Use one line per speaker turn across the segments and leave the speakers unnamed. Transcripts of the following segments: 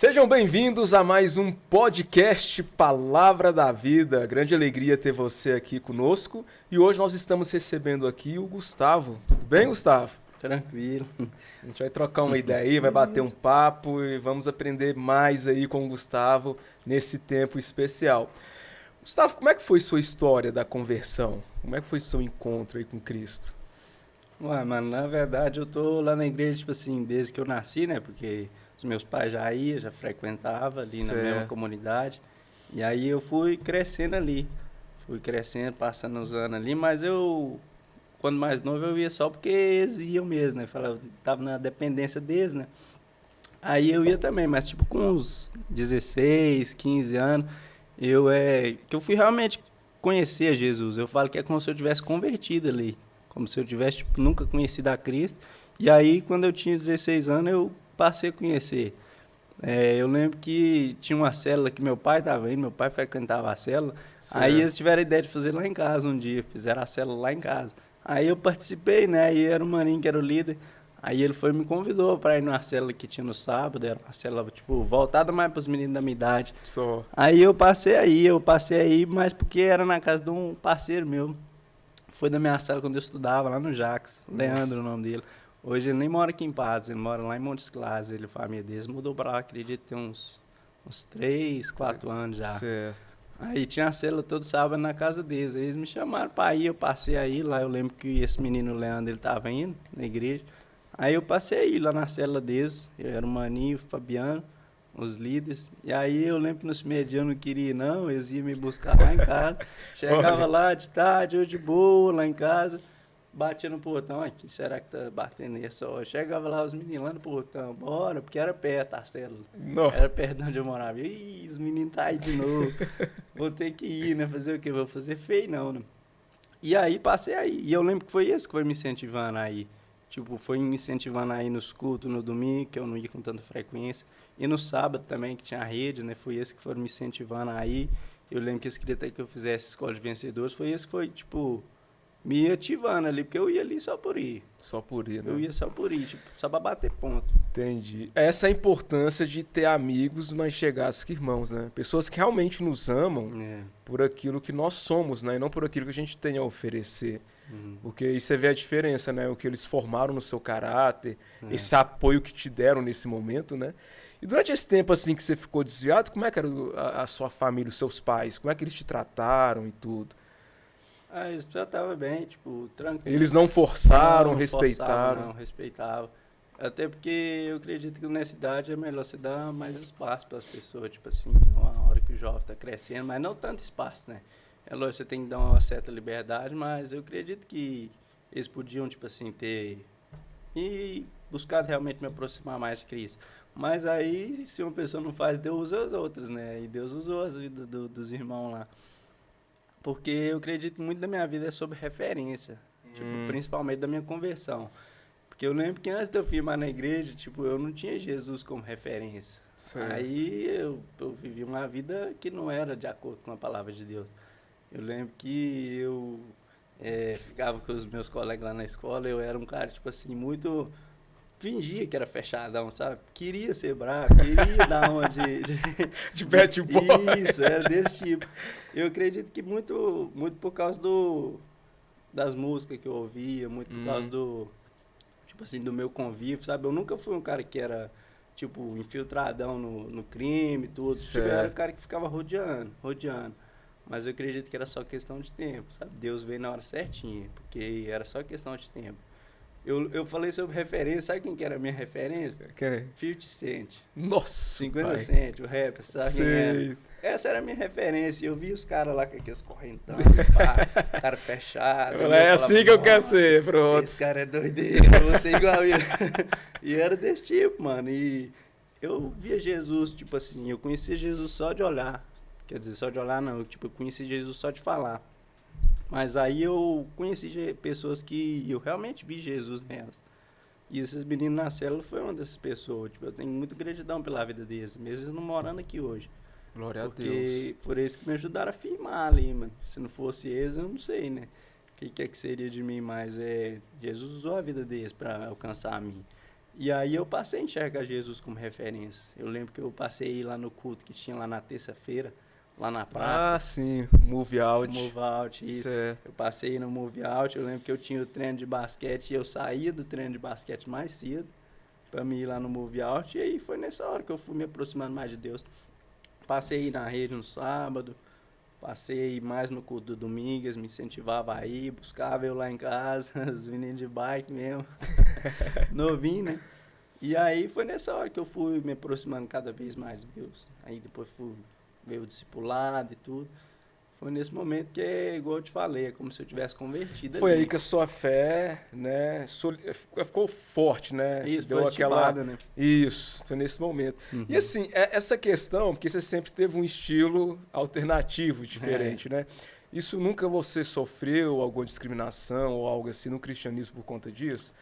Sejam bem-vindos a mais um podcast Palavra da Vida. Grande alegria ter você aqui conosco. E hoje nós estamos recebendo aqui o Gustavo. Tudo bem, Gustavo?
Tranquilo.
A gente vai trocar uma ideia aí, vai bater um papo e vamos aprender mais aí com o Gustavo nesse tempo especial. Gustavo, como é que foi sua história da conversão? Como é que foi seu encontro aí com Cristo?
Ué, mano, na verdade eu tô lá na igreja, tipo assim, desde que eu nasci, né? Porque os meus pais já iam, já frequentavam ali na mesma
Certo.
comunidade. E aí eu fui crescendo ali. Fui crescendo, passando os anos ali, mas eu, quando mais novo, eu ia só porque eles iam mesmo, né? Falava, tava na dependência deles, né? Aí eu ia também, mas tipo com uns 16, 15 anos, que eu fui realmente conhecer Jesus. Eu falo que é como se eu tivesse convertido ali, como se eu tivesse tipo, nunca conhecido a Cristo. E aí quando eu tinha 16 anos, eu passei a conhecer. Eu lembro que tinha uma célula que meu pai estava indo, meu pai frequentava a célula. Aí
Certo.
eles tiveram a ideia de fazer lá em casa um dia, fizeram a célula lá em casa. Aí eu participei, né? Aí era o maninho que era o líder. Aí ele foi e me convidou para ir numa célula que tinha no sábado, era uma célula, tipo, voltada mais para os meninos da minha idade.
Só.
Aí eu passei aí, mas porque era na casa de um parceiro meu. Foi da minha sala quando eu estudava, lá no Jax, Leandro, o nome dele. Hoje ele nem mora aqui em Patos, ele mora lá em Montes Claros, ele, a família deles, mudou pra lá, acredito, tem uns 3, 4 anos já.
Certo.
Aí tinha a célula todo sábado na casa deles, aí eles me chamaram pra ir, eu passei aí, lá eu lembro que esse menino, o Leandro, ele tava indo na igreja. Aí eu passei aí lá na célula deles, eu era o Maninho, o Fabiano, os líderes. E aí eu lembro que nos primeiros dias eu não queria ir não, eles iam me buscar lá em casa. Chegava
Olha.
lá de tarde, eu de boa, lá em casa, batia no portão, ai, que será que tá batendo nessa hora? Chegava lá os meninos lá no portão, bora, porque era perto a célula.
Nó.
Era perto de onde eu morava. Ih, os meninos tá aí de novo. Vou ter que ir, né? Fazer o quê? Vou fazer feio não, né? E aí passei aí. E eu lembro que foi esse que foi me incentivando aí. Tipo, foi me incentivando aí nos cultos, no domingo, que eu não ia com tanta frequência. E no sábado também, que tinha a rede, né? Foi esse que foi me incentivando aí. Eu lembro que eles queriam até que eu fizesse escola de vencedores. Foi esse que foi, tipo, me ativando ali. Porque eu ia ali só por ir.
Só por ir,
Eu
né?
ia só por ir, tipo, só pra bater ponto.
Entendi. Essa é a importância de ter amigos mais chegados que irmãos, né? Pessoas que realmente nos amam
É.
por aquilo que nós somos, né? E não por aquilo que a gente tem a oferecer.
Uhum.
Porque aí você vê a diferença, né? O que eles formaram no seu caráter,
É.
esse apoio que te deram nesse momento, né? E durante esse tempo, assim, que você ficou desviado, como é que era a sua família, os seus pais? Como é que eles te trataram e tudo?
Ah, eles tratavam bem, tipo, tranquilo.
Eles não forçaram,
Não forçava,
respeitaram?
não, respeitava. Até porque eu acredito que nessa idade é melhor você dar mais espaço para as pessoas, tipo assim, é uma hora que o jovem está crescendo, mas não tanto espaço, né? É lógico, você tem que dar uma certa liberdade, mas eu acredito que eles podiam, tipo assim, ter... E buscar realmente me aproximar mais de Cristo. Mas aí, se uma pessoa não faz, Deus usa as outras, né? E Deus usou as vidas dos irmãos lá. Porque eu acredito que muito da minha vida é sobre referência. Tipo, principalmente da minha conversão. Porque eu lembro que antes de eu firmar na igreja, tipo, eu não tinha Jesus como referência.
Certo.
Aí eu vivi uma vida que não era de acordo com a palavra de Deus. Eu lembro que eu ficava com os meus colegas lá na escola, eu era um cara, tipo assim, muito... Fingia que era fechadão, sabe? Queria ser bravo, queria dar uma
De bad boy.
Isso, era desse tipo. Eu acredito que muito por causa das músicas que eu ouvia, muito por causa tipo assim, do meu convívio, sabe? Eu nunca fui um cara que era, tipo, infiltradão no crime e tudo. Tipo, eu era um
Certo.
cara que ficava rodeando. Mas eu acredito que era só questão de tempo, sabe? Deus veio na hora certinha, porque era só questão de tempo. Eu falei sobre referência, sabe quem que era a minha referência?
Quem?
50 Cent.
Nossa,
50
pai.
Cent, o rapper, sabe quem era?
Sei.
Essa era a minha referência. Eu vi os caras lá com aqueles correntão, pá, cara fechado. Eu
É
falava,
assim que eu quero
"Nossa,
ser, pronto.
esse cara é doideiro, eu vou ser igual ele." E era desse tipo, mano. E eu via Jesus, tipo assim, eu conhecia Jesus só de olhar. Quer dizer, só de olhar não, tipo, eu conheci Jesus só de falar. Mas aí eu conheci pessoas que eu realmente vi Jesus nelas. E esses meninos na célula foi uma dessas pessoas. Tipo, eu tenho muita gratidão pela vida deles, mesmo eles não morando aqui hoje.
Glória a Deus.
Porque foram eles que me ajudaram a firmar ali, mano. Se não fosse eles, eu não sei, né? O que é que seria de mim, mas Jesus usou a vida deles pra alcançar a mim. E aí eu passei a enxergar Jesus como referência. Eu lembro que eu passei lá no culto que tinha lá na terça-feira, lá na praça.
Ah, sim, Move Out.
Move Out, isso.
Certo.
Eu passei no Move Out, eu lembro que eu tinha o treino de basquete e eu saía do treino de basquete mais cedo pra mim ir lá no Move Out. E aí foi nessa hora que eu fui me aproximando mais de Deus. Passei na rede no sábado, passei mais no culto do domingo, eles me incentivavam a ir, buscava eu lá em casa, os meninos de bike mesmo, novinho, né? E aí foi nessa hora que eu fui me aproximando cada vez mais de Deus. Aí depois veio o discipulado e tudo. Foi nesse momento que, igual eu te falei, é como se eu tivesse convertido.
Foi
ali.
aí que a sua fé, né, ficou forte, né?
Isso,
Deu
foi
aquela
ativada, né?
Isso, foi nesse momento.
Uhum.
E assim, essa questão, porque você sempre teve um estilo alternativo, diferente, né? Isso nunca você sofreu alguma discriminação ou algo assim no cristianismo por conta disso?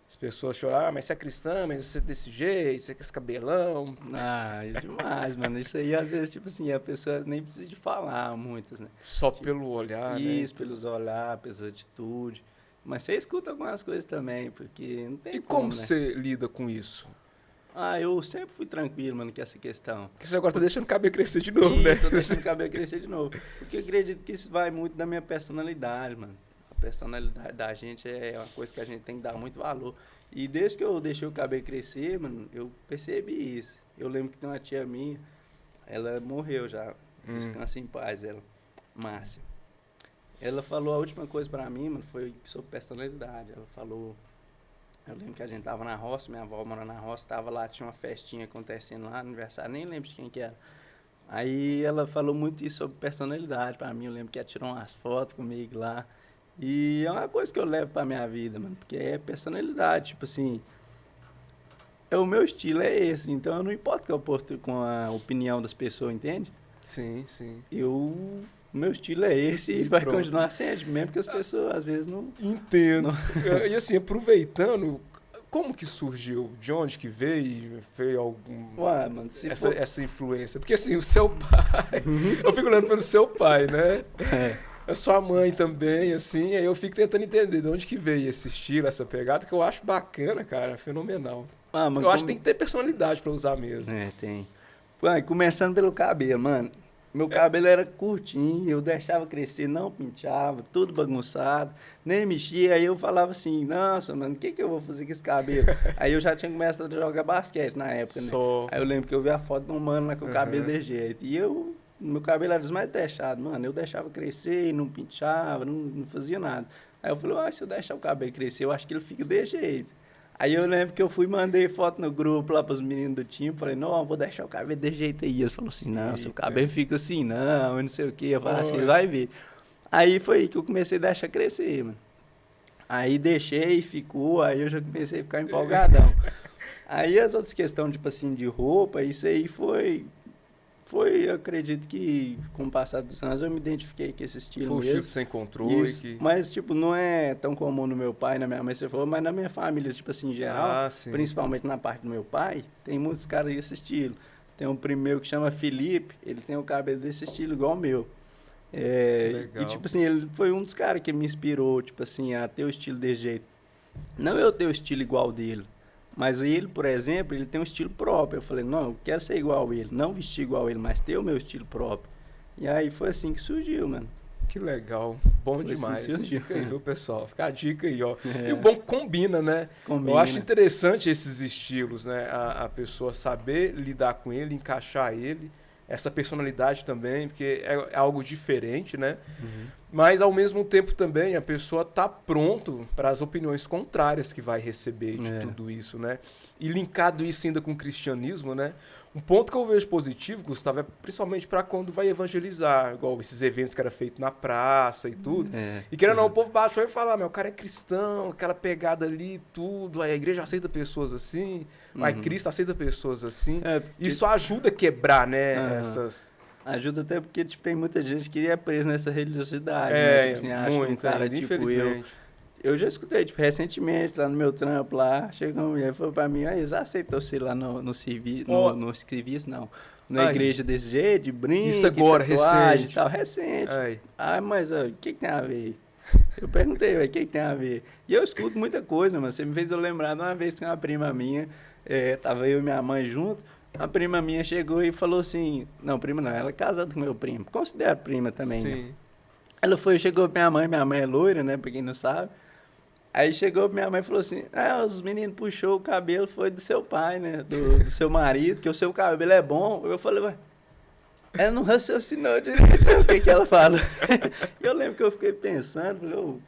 As pessoas choram, mas você é cristã, mas você é desse jeito, você é com esse cabelão.
Ah, é demais, mano. Isso aí, às vezes, tipo assim, a pessoa nem precisa de falar, muitas, né?
Só pelo olhar,
Isso,
né?
pelos olhar, pelas atitudes. Mas você escuta algumas coisas também, porque não tem
E como
né?
você lida com isso?
Ah, eu sempre fui tranquilo, mano, com essa questão.
Porque você agora tá deixando o cabelo crescer de novo,
E
né?
tô deixando o cabelo crescer de novo. Porque eu acredito que isso vai muito da minha personalidade, mano. A personalidade da gente é uma coisa que a gente tem que dar muito valor. E desde que eu deixei o cabelo crescer, mano, eu percebi isso. Eu lembro que tem uma tia minha, ela morreu já. Descansa em paz, ela. Márcia. Ela falou a última coisa pra mim, mano, foi sobre personalidade. Ela falou... Eu lembro que a gente tava na roça, minha avó mora na roça, tava lá, tinha uma festinha acontecendo lá, aniversário, nem lembro de quem que era. Aí ela falou muito isso sobre personalidade pra mim, eu lembro que ela tirou umas fotos comigo lá. E é uma coisa que eu levo pra minha vida, mano, porque é personalidade, tipo assim, o meu estilo é esse, então não importa que eu posto com a opinião das pessoas, entende?
Sim, sim.
O meu estilo é esse e vai
Pronto.
continuar sendo, mesmo que as pessoas às vezes não...
Entendo. E assim, aproveitando, como que surgiu? De onde que veio? Veio algum...
Ué, mano, se for...
essa influência? Porque assim, o seu pai... eu fico olhando pelo seu pai, né? A sua mãe também, assim, aí eu fico tentando entender de onde que veio esse estilo, essa pegada, que eu acho bacana, cara, fenomenal.
Ah, mano,
eu acho que tem que ter personalidade pra usar mesmo.
É, tem. Ué, começando pelo cabelo, mano. Meu cabelo era curtinho, eu deixava crescer, não pintava, tudo bagunçado, nem mexia. Aí eu falava assim, nossa, mano, o que eu vou fazer com esse cabelo? Aí eu já tinha começado a jogar basquete na época, né? Aí eu lembro que eu vi a foto de um mano lá com o cabelo desse jeito. E meu cabelo era dos mais deixados, mano. Eu deixava crescer, não pintava, não fazia nada. Aí eu falei, se eu deixar o cabelo crescer, eu acho que ele fica desse jeito. Aí eu lembro que eu fui e mandei foto no grupo lá pros meninos do time. Falei, não, vou deixar o cabelo desse jeito aí. Eles falaram assim, não, seu cabelo fica assim, não, não sei o quê. Eu falei assim, vai ver. Aí foi aí que eu comecei a deixar crescer, mano. Aí deixei, ficou, aí eu já comecei a ficar empolgadão. Aí as outras questões, tipo assim, de roupa, isso aí foi, eu acredito que com o passar dos anos eu me identifiquei com esse estilo
Foi o
mesmo.
estilo que você encontrou
Isso,
e que...
mas, tipo, não é tão comum no meu pai, na minha mãe, você falou, mas na minha família, tipo assim, em geral, principalmente na parte do meu pai, tem muitos caras desse estilo. Tem um primo meu que chama Felipe, ele tem o cabelo desse estilo igual o meu. E, tipo assim, ele foi um dos caras que me inspirou, tipo assim, a ter o estilo desse jeito. Não eu ter o estilo igual dele, mas ele, por exemplo, ele tem um estilo próprio. Eu falei, não, eu quero ser igual a ele, não vestir igual a ele, mas ter o meu estilo próprio. E aí foi assim que surgiu, mano.
Que legal, bom
foi
demais.
Assim
Fica aí, viu, pessoal? Fica a dica aí, ó. E o bom combina, né?
Combina.
Eu acho interessante esses estilos, né? A pessoa saber lidar com ele, encaixar ele, essa personalidade também, porque é algo diferente, né? Mas, ao mesmo tempo, também, a pessoa tá pronto para as opiniões contrárias que vai receber de tudo isso, né? E linkado isso ainda com o cristianismo, né? Um ponto que eu vejo positivo, Gustavo, é principalmente para quando vai evangelizar, igual esses eventos que era feito na praça e tudo. E querendo ou não, o povo bate vai falar, meu, o cara é cristão, aquela pegada ali, tudo, aí a igreja aceita pessoas assim, aí Cristo aceita pessoas assim. Isso ajuda a quebrar, né, essas...
Ajuda até porque, tipo, tem muita gente que é presa nessa religiosidade, né? Tipo, assim, acha um cara tipo eu já escutei, tipo, recentemente, lá no meu trampo, lá, chegou uma mulher e falou pra mim, eles aceitam você lá no serviço, no serviço, não, na igreja desse jeito, de brinco,
isso agora,
tatuagem
recente.
e tal, recente. Mas o que tem a ver? Eu perguntei, velho, o que tem a ver? E eu escuto muita coisa, mano. Você me fez eu lembrar de uma vez que uma prima minha, tava eu e minha mãe junto, a prima minha chegou e falou assim, não, prima não, ela é casada com meu primo, considero prima também, né?
Sim.
Ela chegou pra minha mãe é loira, né, pra quem não sabe. Aí chegou minha mãe e falou assim, os meninos puxou o cabelo, foi do seu pai, né, do seu marido, que o seu cabelo é bom. Eu falei, ué, ela não raciocinou direito o que ela fala. Eu lembro que eu fiquei pensando, falei,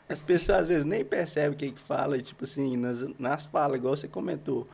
as pessoas às vezes nem percebem o que fala, e tipo assim, nas falas, igual você comentou,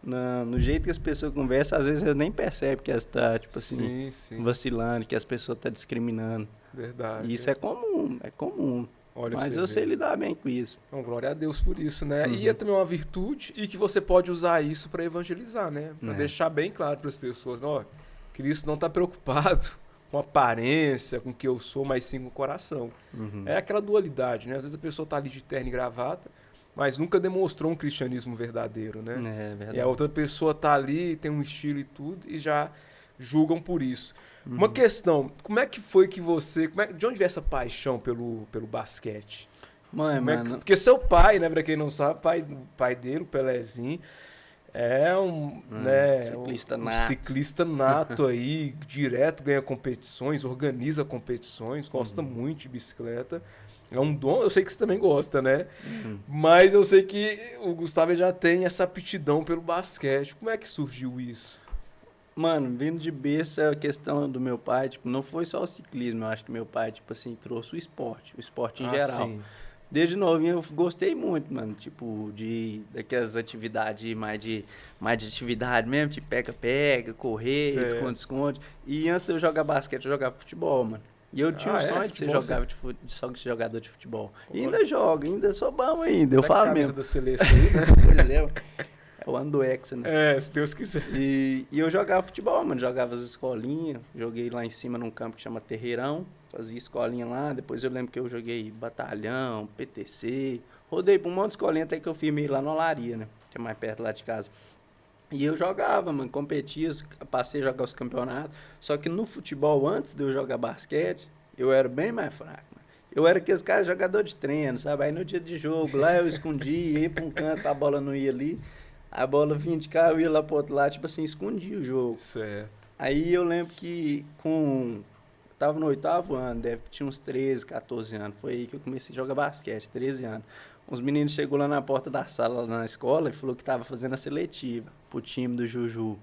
no jeito que as pessoas conversam, às vezes elas nem percebem que elas estão, tipo assim,
Sim.
vacilando, que as pessoas estão discriminando.
Verdade.
E isso é comum, é comum.
Olha,
Mas
pra
eu
você
sei
ver.
lidar bem com isso.
Então, glória a Deus por isso, né?
Uhum.
E é também uma virtude e que você pode usar isso para evangelizar, né? Para
É.
deixar bem claro para as pessoas, ó, Cristo não está preocupado com aparência, com o que eu sou, mas sim com o coração.
Uhum.
É aquela dualidade, né? Às vezes a pessoa está ali de terno e gravata, mas nunca demonstrou um cristianismo verdadeiro, né?
É verdade.
E a outra pessoa tá ali, tem um estilo e tudo, e já julgam por isso. Uma questão, como é que foi que você... de onde veio essa paixão pelo basquete?
Mãe, mano.
Porque seu pai, né, pra quem não sabe, pai dele, o Pelezinho, é
Ciclista
um
nato.
ciclista nato aí, direto ganha competições, organiza competições, gosta muito de bicicleta. É um dom, eu sei que você também gosta, né? Mas eu sei que o Gustavo já tem essa aptidão pelo basquete. Como é que surgiu isso?
Mano, vindo de berço, a questão do meu pai, tipo, não foi só o ciclismo. Eu acho que meu pai, tipo assim, trouxe o esporte em geral.
Sim.
Desde novinho eu gostei muito, mano, tipo, daquelas atividades mais de atividade mesmo, tipo pega-pega, correr,
Certo.
esconde-esconde. E antes de eu jogar basquete, eu jogava futebol, mano. E eu tinha um sonho de ser jogador de futebol. E ainda jogo, ainda sou bom ainda, eu
Tá com a
falo
camisa
mesmo.
da seleção aí, né?
Pois é o ano do Hexa, né?
É, se Deus quiser.
E eu jogava futebol, mano. Jogava as escolinhas. Joguei lá em cima num campo que chama Terreirão. Fazia escolinha lá. Depois eu lembro que eu joguei batalhão, PTC. Rodei por um monte de escolinha até que eu firmei lá no Olaria, né? Que é mais perto lá de casa. E eu jogava, mano. Competia, passei a jogar os campeonatos. Só que no futebol, antes de eu jogar basquete, eu era bem mais fraco, mano. Eu era aqueles caras jogador de treino, sabe? Aí no dia de jogo, lá eu escondia, ia pra um canto, a bola não ia ali. A bola vinha de cá, eu ia lá pro outro lado, tipo assim, escondia o jogo.
Certo.
Aí eu lembro que tava no 8º ano, tinha uns 13, 14 anos. Foi aí que eu comecei a jogar basquete, 13 anos. Uns meninos chegou lá na porta da sala, lá na escola, e falou que tava fazendo a seletiva pro time do Juju.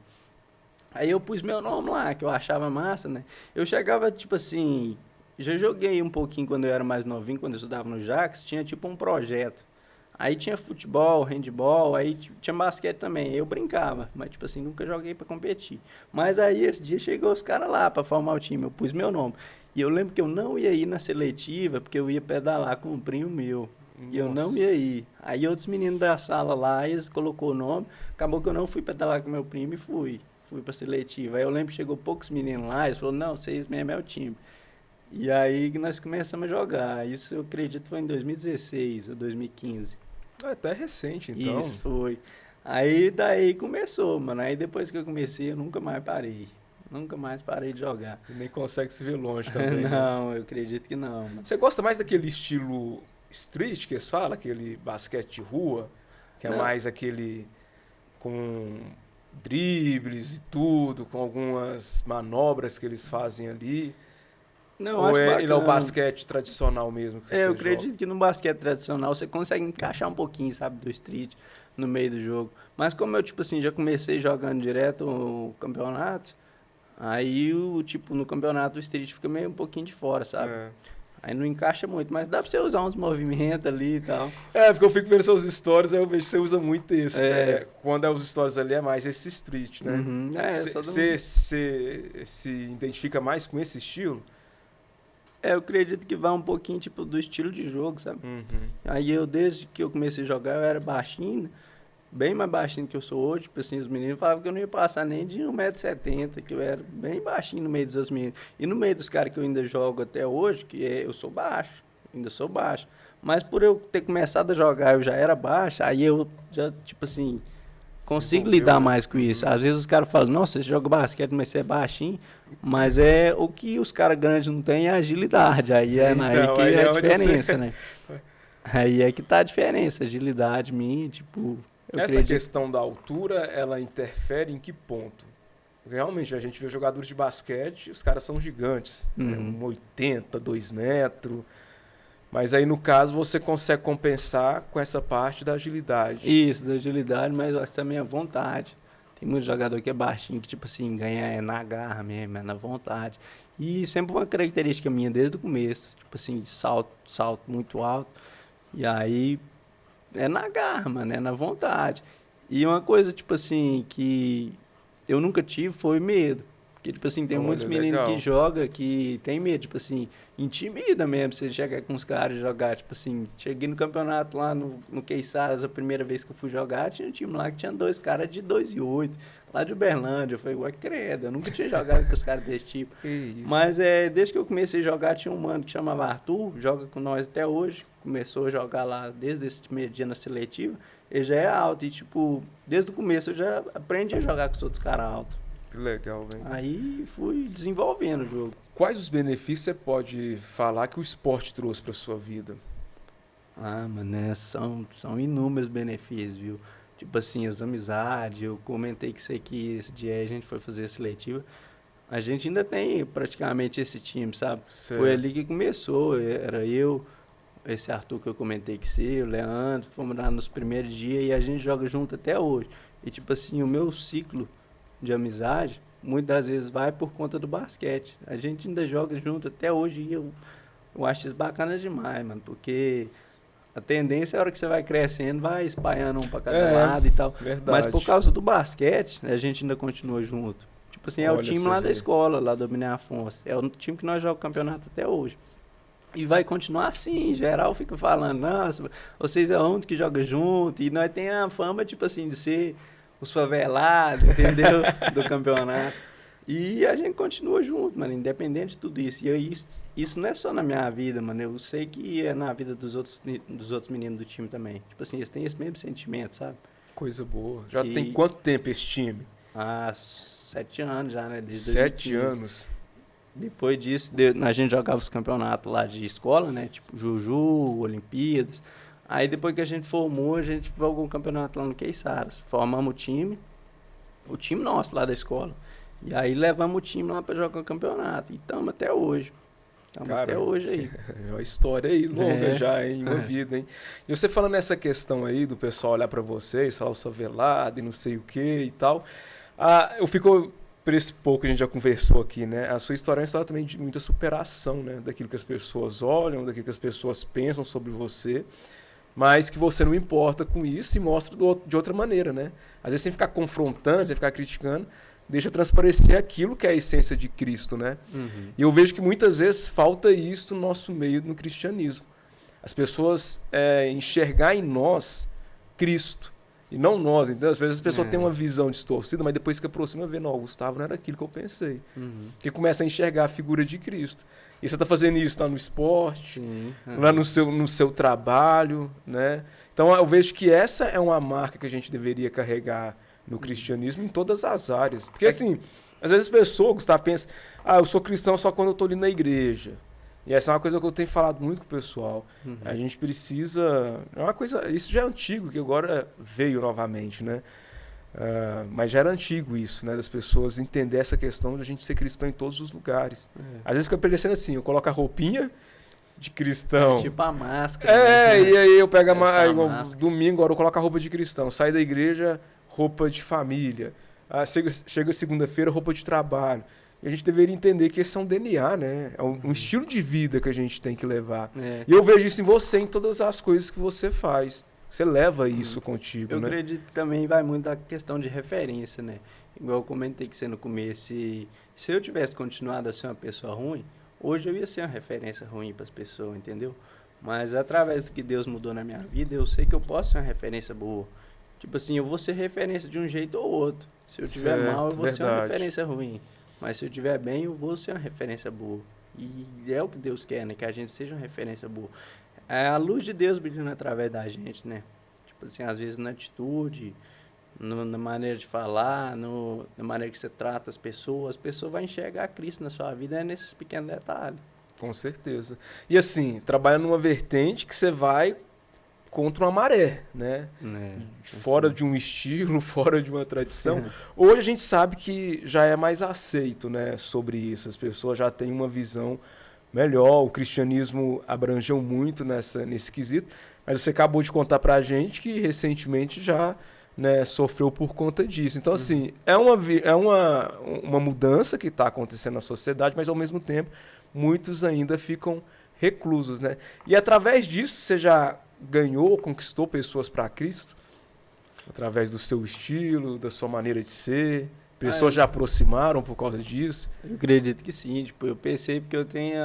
Aí eu pus meu nome lá, que eu achava massa, né? Eu chegava, tipo assim, já joguei um pouquinho quando eu era mais novinho, quando eu estudava no Jax, tinha tipo um projeto. Aí tinha futebol, handball, aí tinha basquete também. Eu brincava, mas tipo assim, nunca joguei pra competir. Mas aí esse dia chegou os caras lá pra formar o time, eu pus meu nome. E eu lembro que eu não ia ir na seletiva, porque eu ia pedalar com um primo meu. E eu não ia ir. Aí outros meninos da sala lá, eles colocou o nome. Acabou que eu não fui pedalar com meu primo e fui pra seletiva. Aí eu lembro que chegou poucos meninos lá, eles falaram, não, vocês mesmo é o time. E aí nós começamos a jogar. Isso eu acredito foi em 2016 ou 2015.
É até recente, então.
Isso, foi. Aí daí começou, mano. Aí depois que eu comecei, eu nunca mais parei. Nunca mais parei de jogar.
E nem consegue se ver longe também. Né?
Não, eu acredito que não, mano.
Você gosta mais daquele estilo street que eles falam? Aquele basquete de rua? Que é
Não.
mais aquele com dribles e tudo, com algumas manobras que eles fazem ali?
Não,
Ou
acho
ele é o
bacana.
basquete tradicional mesmo que você
Eu
joga?
acredito que no basquete tradicional você consegue encaixar um pouquinho, sabe, do street no meio do jogo. Mas como eu, tipo assim, já comecei jogando direto o campeonato, aí, no campeonato o street fica meio um pouquinho de fora, sabe?
É.
Aí não encaixa muito, mas dá pra você usar uns movimentos ali e tal.
É, porque eu fico vendo seus stories, aí eu vejo que você usa muito esse.
É.
Né? Quando é os stories ali, é mais esse street, né?
Uhum.
Você se identifica mais com esse estilo?
Eu acredito que vai um pouquinho, tipo, do estilo de jogo, sabe?
Uhum.
Aí desde que eu comecei a jogar, eu era baixinho, né? Bem mais baixinho que eu sou hoje. Tipo assim, os meninos falavam que eu não ia passar nem de 1,70 m, que eu era bem baixinho no meio dos meninos. E no meio dos caras que eu ainda jogo até hoje, eu sou baixo, ainda sou baixo. Mas por eu ter começado a jogar, eu já era baixo, aí eu já, tipo assim, consigo
desenvolveu,
lidar
né?
mais com isso. Às vezes os caras falam, nossa, você joga basquete, mas você é baixinho. Mas é o que os caras grandes não têm é agilidade. Aí é aí
Então,
que
aí
é
é
a
onde você...
diferença, né? Aí é que tá a diferença. Agilidade minha, tipo, eu
Essa
acredito.
questão da altura, ela interfere em que ponto? Realmente, a gente vê jogadores de basquete, os caras são gigantes, né?
Uhum.
1,80, 2 metros. Mas aí, no caso, você consegue compensar com essa parte da agilidade.
Isso, da agilidade, mas eu acho que também a vontade. Tem muito jogador que é baixinho, que tipo assim, ganha é na garra mesmo, é na vontade. E sempre uma característica minha desde o começo, tipo assim, salto muito alto. E aí é na garra, mano, é na vontade. E uma coisa, tipo assim, que eu nunca tive foi medo. Porque, tipo assim, tem muitos
Olha,
meninos que
legal.
jogam que tem medo, tipo assim, intimida mesmo. Você chegar com os caras e jogar, tipo assim, cheguei no campeonato lá no Queiçaras, a primeira vez que eu fui jogar, tinha um time lá que tinha 2 caras de 2,8 lá de Uberlândia. Eu falei, ué, credo, eu nunca tinha jogado com os caras desse tipo.
Que isso.
Mas desde que eu comecei a jogar, tinha um mano que chamava Arthur, joga com nós até hoje. Começou a jogar lá desde esse primeiro dia na seletiva. Ele já é alto e, tipo, desde o começo eu já aprendi a jogar com os outros caras altos.
Que legal, velho.
Aí fui desenvolvendo o jogo.
Quais os benefícios você pode falar que o esporte trouxe para sua vida?
Ah, mano, né? São inúmeros benefícios, viu? Tipo assim, as amizades. Eu comentei que isso aqui, esse dia a gente foi fazer a seletiva. A gente ainda tem praticamente esse time, sabe? Foi
Certo.
ali que começou. Era eu, esse Arthur que eu comentei que você, o Leandro, fomos lá nos primeiros dias e a gente joga junto até hoje. E tipo assim, o meu ciclo de amizade muitas vezes vai por conta do basquete. A gente ainda joga junto até hoje e eu acho isso bacana demais, mano, porque a tendência é a hora que você vai crescendo, vai espalhando um pra cada
É,
lado e tal. Mas por
verdade.
causa do basquete, a gente ainda continua junto. Tipo assim, é o
Olha,
time
você
lá da
vê.
escola, lá do Miné Afonso. É o time que nós jogamos campeonato até hoje. E vai continuar assim, em geral fica falando, nossa, vocês é o único que joga junto, e nós tem a fama, tipo assim, de ser os favelados, entendeu? Do campeonato. E a gente continua junto, mano, independente de tudo isso. E aí, isso não é só na minha vida, mano, eu sei que é na vida dos outros meninos do time também. Tipo assim, eles têm esse mesmo sentimento, sabe?
Coisa boa. Já tem
Que
quanto tempo esse time?
há 7 anos já, né, desde
7
2015.
anos.
Depois disso, a gente jogava os campeonatos lá de escola, né? Tipo Juju, Olimpíadas. Aí depois que a gente formou, a gente jogou um campeonato lá no Queiçaras. Formamos o time nosso lá da escola. E aí levamos o time lá pra jogar o campeonato. E estamos até hoje. Estamos até
Cara,
hoje aí.
é uma história aí longa
É.
já, em uma vida, hein? E você falando nessa questão aí do pessoal olhar pra vocês, falar o favelado e não sei o que e tal. Ah, eu fico, por esse pouco que a gente já conversou aqui, né? A sua história é uma história também de muita superação, né? Daquilo que as pessoas olham, daquilo que as pessoas pensam sobre você, mas que você não importa com isso e mostra de outra maneira, né? Às vezes sem ficar confrontando, sem ficar criticando, deixa transparecer aquilo que é a essência de Cristo, né?
Uhum.
E eu vejo que muitas vezes falta isso no nosso meio no cristianismo. As pessoas enxergar em nós Cristo e não nós. Então, às vezes as pessoas têm
É.
uma visão distorcida, mas depois que aproxima, vê, não, o Gustavo não era aquilo que eu pensei.
Uhum.
Porque começa a enxergar a figura de Cristo. E você está fazendo isso lá no esporte,
Sim.
lá no seu trabalho, né? Então eu vejo que essa é uma marca que a gente deveria carregar no cristianismo em todas as áreas. Porque assim, às vezes as pessoas, Gustavo, pensam, eu sou cristão só quando eu estou ali na igreja. E essa é uma coisa que eu tenho falado muito com o pessoal.
Uhum.
A gente precisa. É uma coisa. Isso já é antigo, que agora veio novamente, né? Mas já era antigo isso, né? Das pessoas entender essa questão de a gente ser cristão em todos os lugares. Às vezes fica parecendo assim, eu coloco a roupinha de cristão.
Tipo a máscara. Né?
E aí eu pego
Essa
igual
máscara.
domingo, agora eu coloco a roupa de cristão. Saio da igreja, roupa de família. Chega segunda-feira, roupa de trabalho. E a gente deveria entender que esse é um DNA, né? É um estilo de vida que a gente tem que levar.
É.
E eu vejo isso em você, em todas as coisas que você faz. Você leva isso contigo,
Eu
né?
acredito que também vai muito da questão de referência, né? Igual eu comentei que você no começo, se eu tivesse continuado a ser uma pessoa ruim, hoje eu ia ser uma referência ruim para as pessoas, entendeu? Mas através do que Deus mudou na minha vida, eu sei que eu posso ser uma referência boa. Tipo assim, eu vou ser referência de um jeito ou outro. Se eu tiver mal, eu vou ser uma
Verdade.
referência ruim. Mas se eu tiver bem, eu vou ser uma referência boa. E é o que Deus quer, né? Que a gente seja uma referência boa. É a luz de Deus brilhando através da gente, né? Tipo assim, às vezes na atitude, na maneira de falar, na maneira que você trata as pessoas vão enxergar Cristo na sua vida nesses pequenos detalhes.
Com certeza. E assim, trabalha numa vertente que você vai contra uma maré, né? Fora de um estilo, fora de uma tradição. Hoje a gente sabe que já é mais aceito, né, sobre isso. As pessoas já têm uma visão melhor. O cristianismo abrangeu muito nesse quesito. Mas você acabou de contar pra gente que recentemente já, né, sofreu por conta disso. Então, assim, é uma mudança que está acontecendo na sociedade, mas ao mesmo tempo muitos ainda ficam reclusos, né? E através disso você já ganhou, conquistou pessoas para Cristo? Através do seu estilo, da sua maneira de ser? Pessoas já aproximaram por causa disso?
Eu acredito que sim, tipo, eu percebo que eu tenho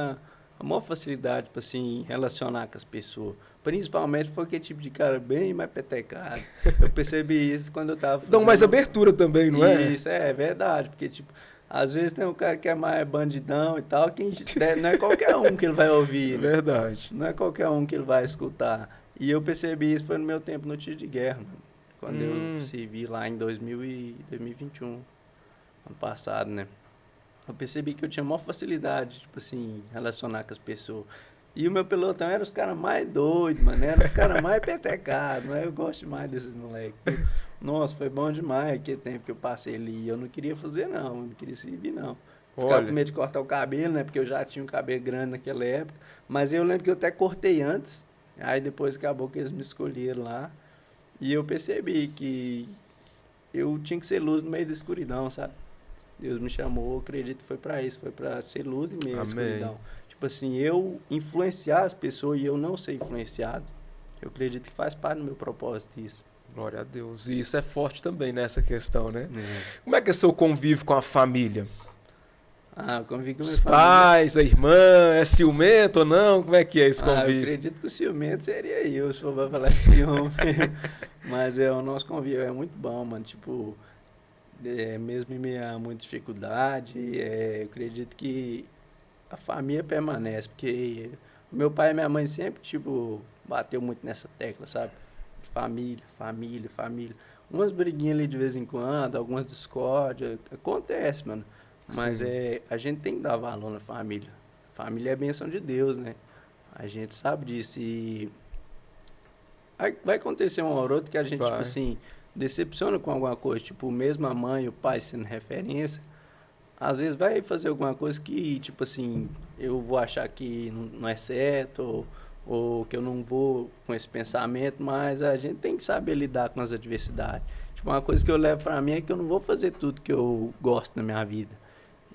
a maior facilidade, tipo assim, em relacionar com as pessoas. Principalmente foi aquele tipo de cara bem mais petecado. Eu percebi isso quando eu tava fazendo...
Dão mais abertura também, não é?
Isso, é verdade, porque, tipo, às vezes tem um cara que é mais bandidão e tal, que não é qualquer um que ele vai ouvir, né?
Verdade.
Não é qualquer um que ele vai escutar. E eu percebi isso foi no meu tempo no tiro de guerra, mano. Quando eu servi lá em 2021, ano passado, né? Eu percebi que eu tinha maior facilidade, tipo assim, relacionar com as pessoas. E o meu pelotão era os caras mais doidos, mano. Era os caras mais petecados. Mas eu gosto demais desses moleques. Nossa, foi bom demais aquele tempo que eu passei ali. Eu não queria fazer, não. Eu não queria servir, não. Ficava com medo de cortar o cabelo, né? Porque eu já tinha um cabelo grande naquela época. Mas eu lembro que eu até cortei antes. Aí depois acabou que eles me escolheram lá. E eu percebi que eu tinha que ser luz no meio da escuridão, sabe? Deus me chamou, eu acredito que foi pra isso. Foi pra ser luz no meio da escuridão. Tipo assim, eu influenciar as pessoas e eu não ser influenciado, eu acredito que faz parte do meu propósito isso.
Glória a Deus. E isso é forte também nessa questão, né? Como é que é seu convívio com a família?
Eu convivo com a minha
Os pais, a irmã, é ciumento ou não? Como é que é esse convívio?
Eu acredito que o ciumento seria eu, se for pra falar ciúme. Mas o nosso convívio é muito bom, mano. Tipo, mesmo em minha muita dificuldade, eu acredito que a família permanece, porque meu pai e minha mãe sempre, tipo, bateu muito nessa tecla, sabe? Família, família, família. Umas briguinhas ali de vez em quando, algumas discórdias, acontece, mano. Mas a gente tem que dar valor na família. Família é a bênção de Deus, né? A gente sabe disso e vai acontecer uma hora ou outra que a gente, tipo assim, decepciona com alguma coisa, tipo, mesmo a mãe e o pai sendo referência, às vezes vai fazer alguma coisa que, tipo assim, eu vou achar que não é certo, ou que eu não vou com esse pensamento, mas a gente tem que saber lidar com as adversidades. Tipo, uma coisa que eu levo pra mim é que eu não vou fazer tudo que eu gosto na minha vida.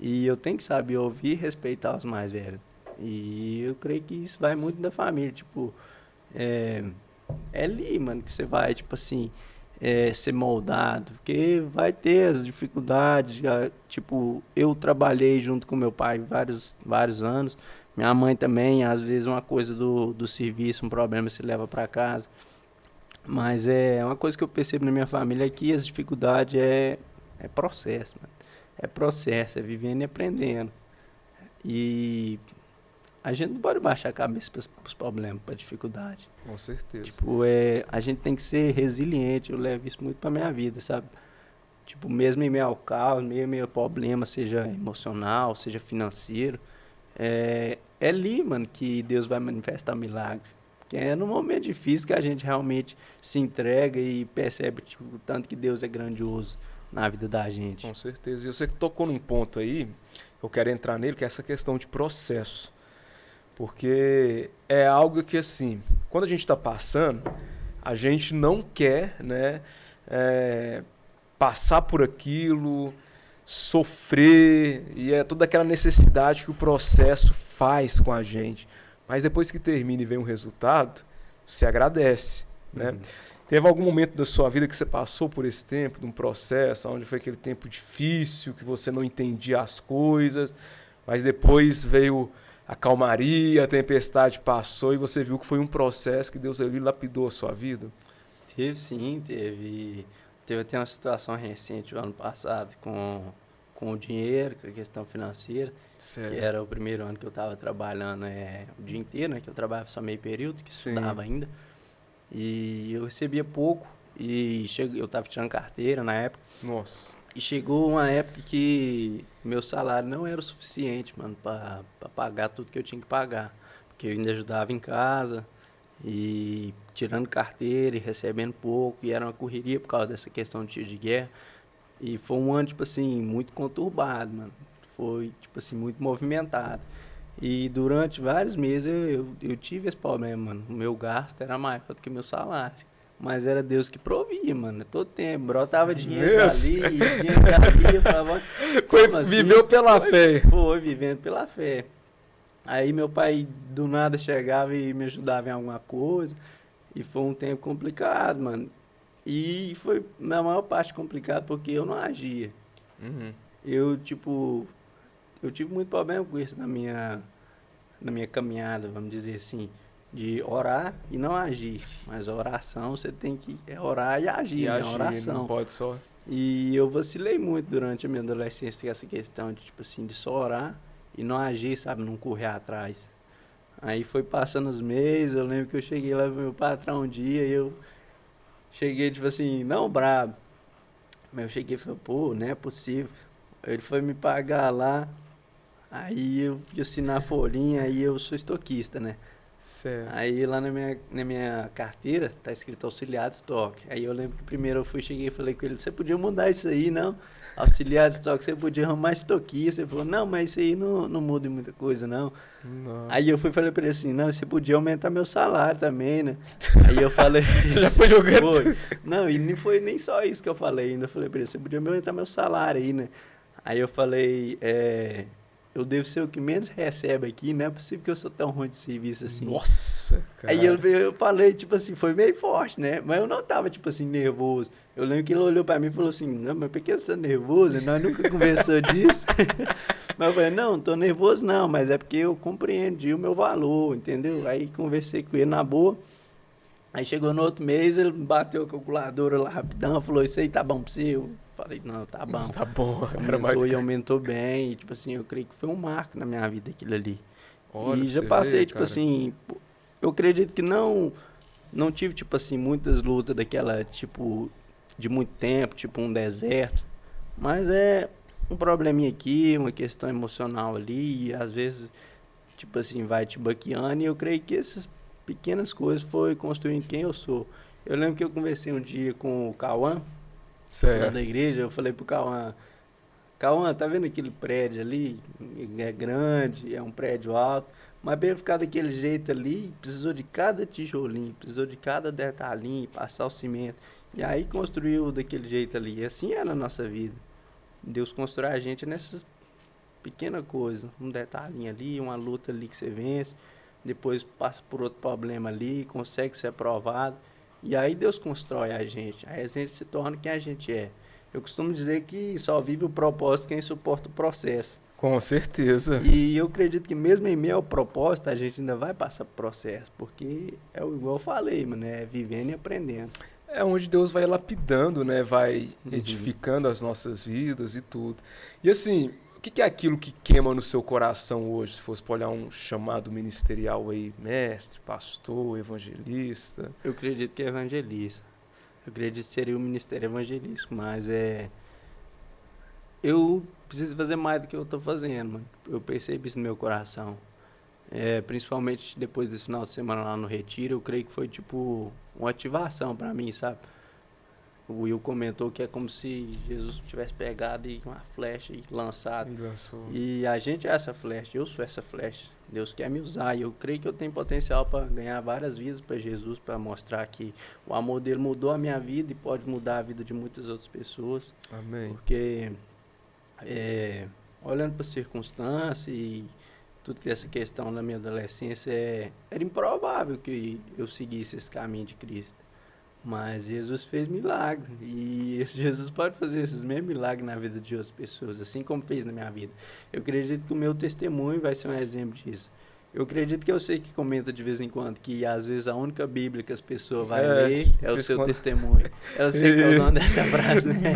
E eu tenho que saber ouvir e respeitar os mais velhos. E eu creio que isso vai muito da família, tipo, é ali, mano, que você vai, tipo assim, ser moldado, porque vai ter as dificuldades, tipo, eu trabalhei junto com meu pai vários anos, minha mãe também, às vezes uma coisa do serviço, um problema se leva para casa, mas uma coisa que eu percebo na minha família é que as dificuldades é processo, mano. É processo, é vivendo e aprendendo, e a gente não pode baixar a cabeça para os problemas, para a dificuldade.
Com certeza.
Tipo, a gente tem que ser resiliente, eu levo isso muito pra minha vida, sabe? Tipo, mesmo em meio ao caos, meio ao problema, seja emocional, seja financeiro, é ali, mano, que Deus vai manifestar milagre. Porque é no momento difícil que a gente realmente se entrega e percebe, tipo, o tanto que Deus é grandioso na vida da gente.
Com certeza. E você tocou num ponto aí, eu quero entrar nele, que é essa questão de processo. Porque é algo que, assim, quando a gente está passando, a gente não quer, né, passar por aquilo, sofrer, e é toda aquela necessidade que o processo faz com a gente. Mas depois que termina e vem o resultado, você agradece, né? Teve algum momento da sua vida que você passou por esse tempo, de um processo, onde foi aquele tempo difícil, que você não entendia as coisas, mas depois veio a calmaria, a tempestade passou e você viu que foi um processo que Deus ali lapidou a sua vida?
Teve sim, teve até uma situação recente, o ano passado, com o dinheiro, com a questão financeira,
Certo.
Que era o primeiro ano que eu estava trabalhando o dia inteiro, né, que eu trabalhava só meio período, que estudava ainda, e eu recebia pouco, E eu tava tirando carteira na época.
Nossa.
E chegou uma época que meu salário não era o suficiente, mano, pra pagar tudo que eu tinha que pagar. Porque eu ainda ajudava em casa, e tirando carteira e recebendo pouco, e era uma correria por causa dessa questão de tiro de guerra. E foi um ano, tipo assim, muito conturbado, mano. Foi, tipo assim, muito movimentado. E durante vários meses eu tive esse problema, mano. O meu gasto era maior do que o meu salário. Mas era Deus que provia, mano. Todo tempo. Brotava dinheiro
Mesmo?
dali, dinheiro dali. Eu falava, como assim?
Viveu pela fé.
Foi, vivendo pela fé. Aí meu pai do nada chegava e me ajudava em alguma coisa. E foi um tempo complicado, mano. E foi, na maior parte, complicado porque eu não agia.
Uhum.
Eu, tipo, eu tive muito problema com isso na minha caminhada, vamos dizer assim, de orar e não agir. Mas a oração você tem que orar e agir,
E
né?
agir,
Oração.
não pode só...
E eu vacilei muito durante a minha adolescência com essa questão de, tipo assim, de só orar e não agir, sabe? Não correr atrás. Aí foi passando os meses, eu lembro que eu cheguei lá pro meu patrão um dia e eu cheguei, tipo assim, não brabo. Mas eu cheguei e falei, pô, não é possível. Ele foi me pagar lá, aí eu fui assinar a folhinha, aí eu sou estoquista, né?
Certo.
Aí lá na minha carteira tá escrito auxiliar de estoque. Aí eu lembro que primeiro eu cheguei e falei com ele, você podia mudar isso aí, não? Auxiliar de estoque, você podia arrumar estoquista. Ele falou, não, mas isso aí não muda muita coisa, não.
Não.
Aí eu falei pra ele assim, não, você podia aumentar meu salário também, né? Aí eu falei...
Você já foi jogando?
Foi. Não, e não foi nem só isso que eu falei, ainda falei pra ele, você podia aumentar meu salário aí, né? Aí eu falei, eu devo ser o que menos recebe aqui, não é possível que eu sou tão ruim de serviço assim.
Nossa, cara.
Aí eu falei, tipo assim, foi meio forte, né? Mas eu não tava, tipo assim, nervoso. Eu lembro que ele olhou pra mim e falou assim, não, mas por que você tá nervoso? Nós nunca conversou disso. Mas eu falei, não tô nervoso não, mas é porque eu compreendi o meu valor, entendeu? Aí conversei com ele na boa. Aí chegou no outro mês, ele bateu a calculadora lá rapidão, falou, isso aí tá bom pra você? Eu falei, não, tá bom.
Tá bom, era mais
Aumentou e aumentou bem, e tipo assim, eu creio que foi um marco na minha vida aquilo ali.
Olha,
E já
você
passei,
vê,
tipo
cara.
assim, eu acredito que não tive, tipo assim, muitas lutas daquela, tipo, de muito tempo, tipo um deserto, mas é um probleminha aqui, uma questão emocional ali, e às vezes, tipo assim, vai te baqueando, e eu creio que essas pequenas coisas foi construindo quem eu sou. Eu lembro que eu conversei um dia com o Cauã, lá
Certo.
da igreja, eu falei pro Cauã, tá vendo aquele prédio ali? É grande, é um prédio alto, mas pra ele ficar daquele jeito ali, precisou de cada tijolinho, precisou de cada detalhinho, passar o cimento. E aí construiu daquele jeito ali. E assim é na nossa vida. Deus constrói a gente nessas pequenas coisas. Um detalhinho ali, uma luta ali que você vence, depois passa por outro problema ali, consegue ser aprovado. E aí Deus constrói a gente. Aí a gente se torna quem a gente é. Eu costumo dizer que só vive o propósito quem suporta o processo.
Com certeza.
E eu acredito que mesmo em meio ao propósito, a gente ainda vai passar por processo. Porque é igual eu falei, mano, é vivendo e aprendendo.
É onde Deus vai lapidando, né? Vai edificando as nossas vidas e tudo. E assim, o que é aquilo que queima no seu coração hoje? Se fosse para olhar um chamado ministerial aí, mestre, pastor, evangelista.
Eu acredito que é evangelista. Eu acredito que seria o ministério evangelístico, mas eu preciso fazer mais do que eu estou fazendo, mano. Eu percebi isso no meu coração. Principalmente depois desse final de semana lá no Retiro, eu creio que foi tipo uma ativação para mim, sabe? O Will comentou que é como se Jesus tivesse pegado uma flecha e lançado.
E lançou.
E a gente é essa flecha, eu sou essa flecha. Deus quer me usar e eu creio que eu tenho potencial para ganhar várias vidas para Jesus, para mostrar que o amor dele mudou a minha vida e pode mudar a vida de muitas outras pessoas.
Amém.
Porque olhando para as circunstâncias e tudo essa questão na minha adolescência, era improvável que eu seguisse esse caminho de Cristo. Mas Jesus fez milagre. E esse Jesus pode fazer esses mesmos milagres na vida de outras pessoas, assim como fez na minha vida. Eu acredito que o meu testemunho vai ser um exemplo disso. Eu acredito que eu sei que comenta de vez em quando que às vezes a única Bíblia que as pessoas vão ler é o seu testemunho. Eu sei que é o dono dessa frase, né?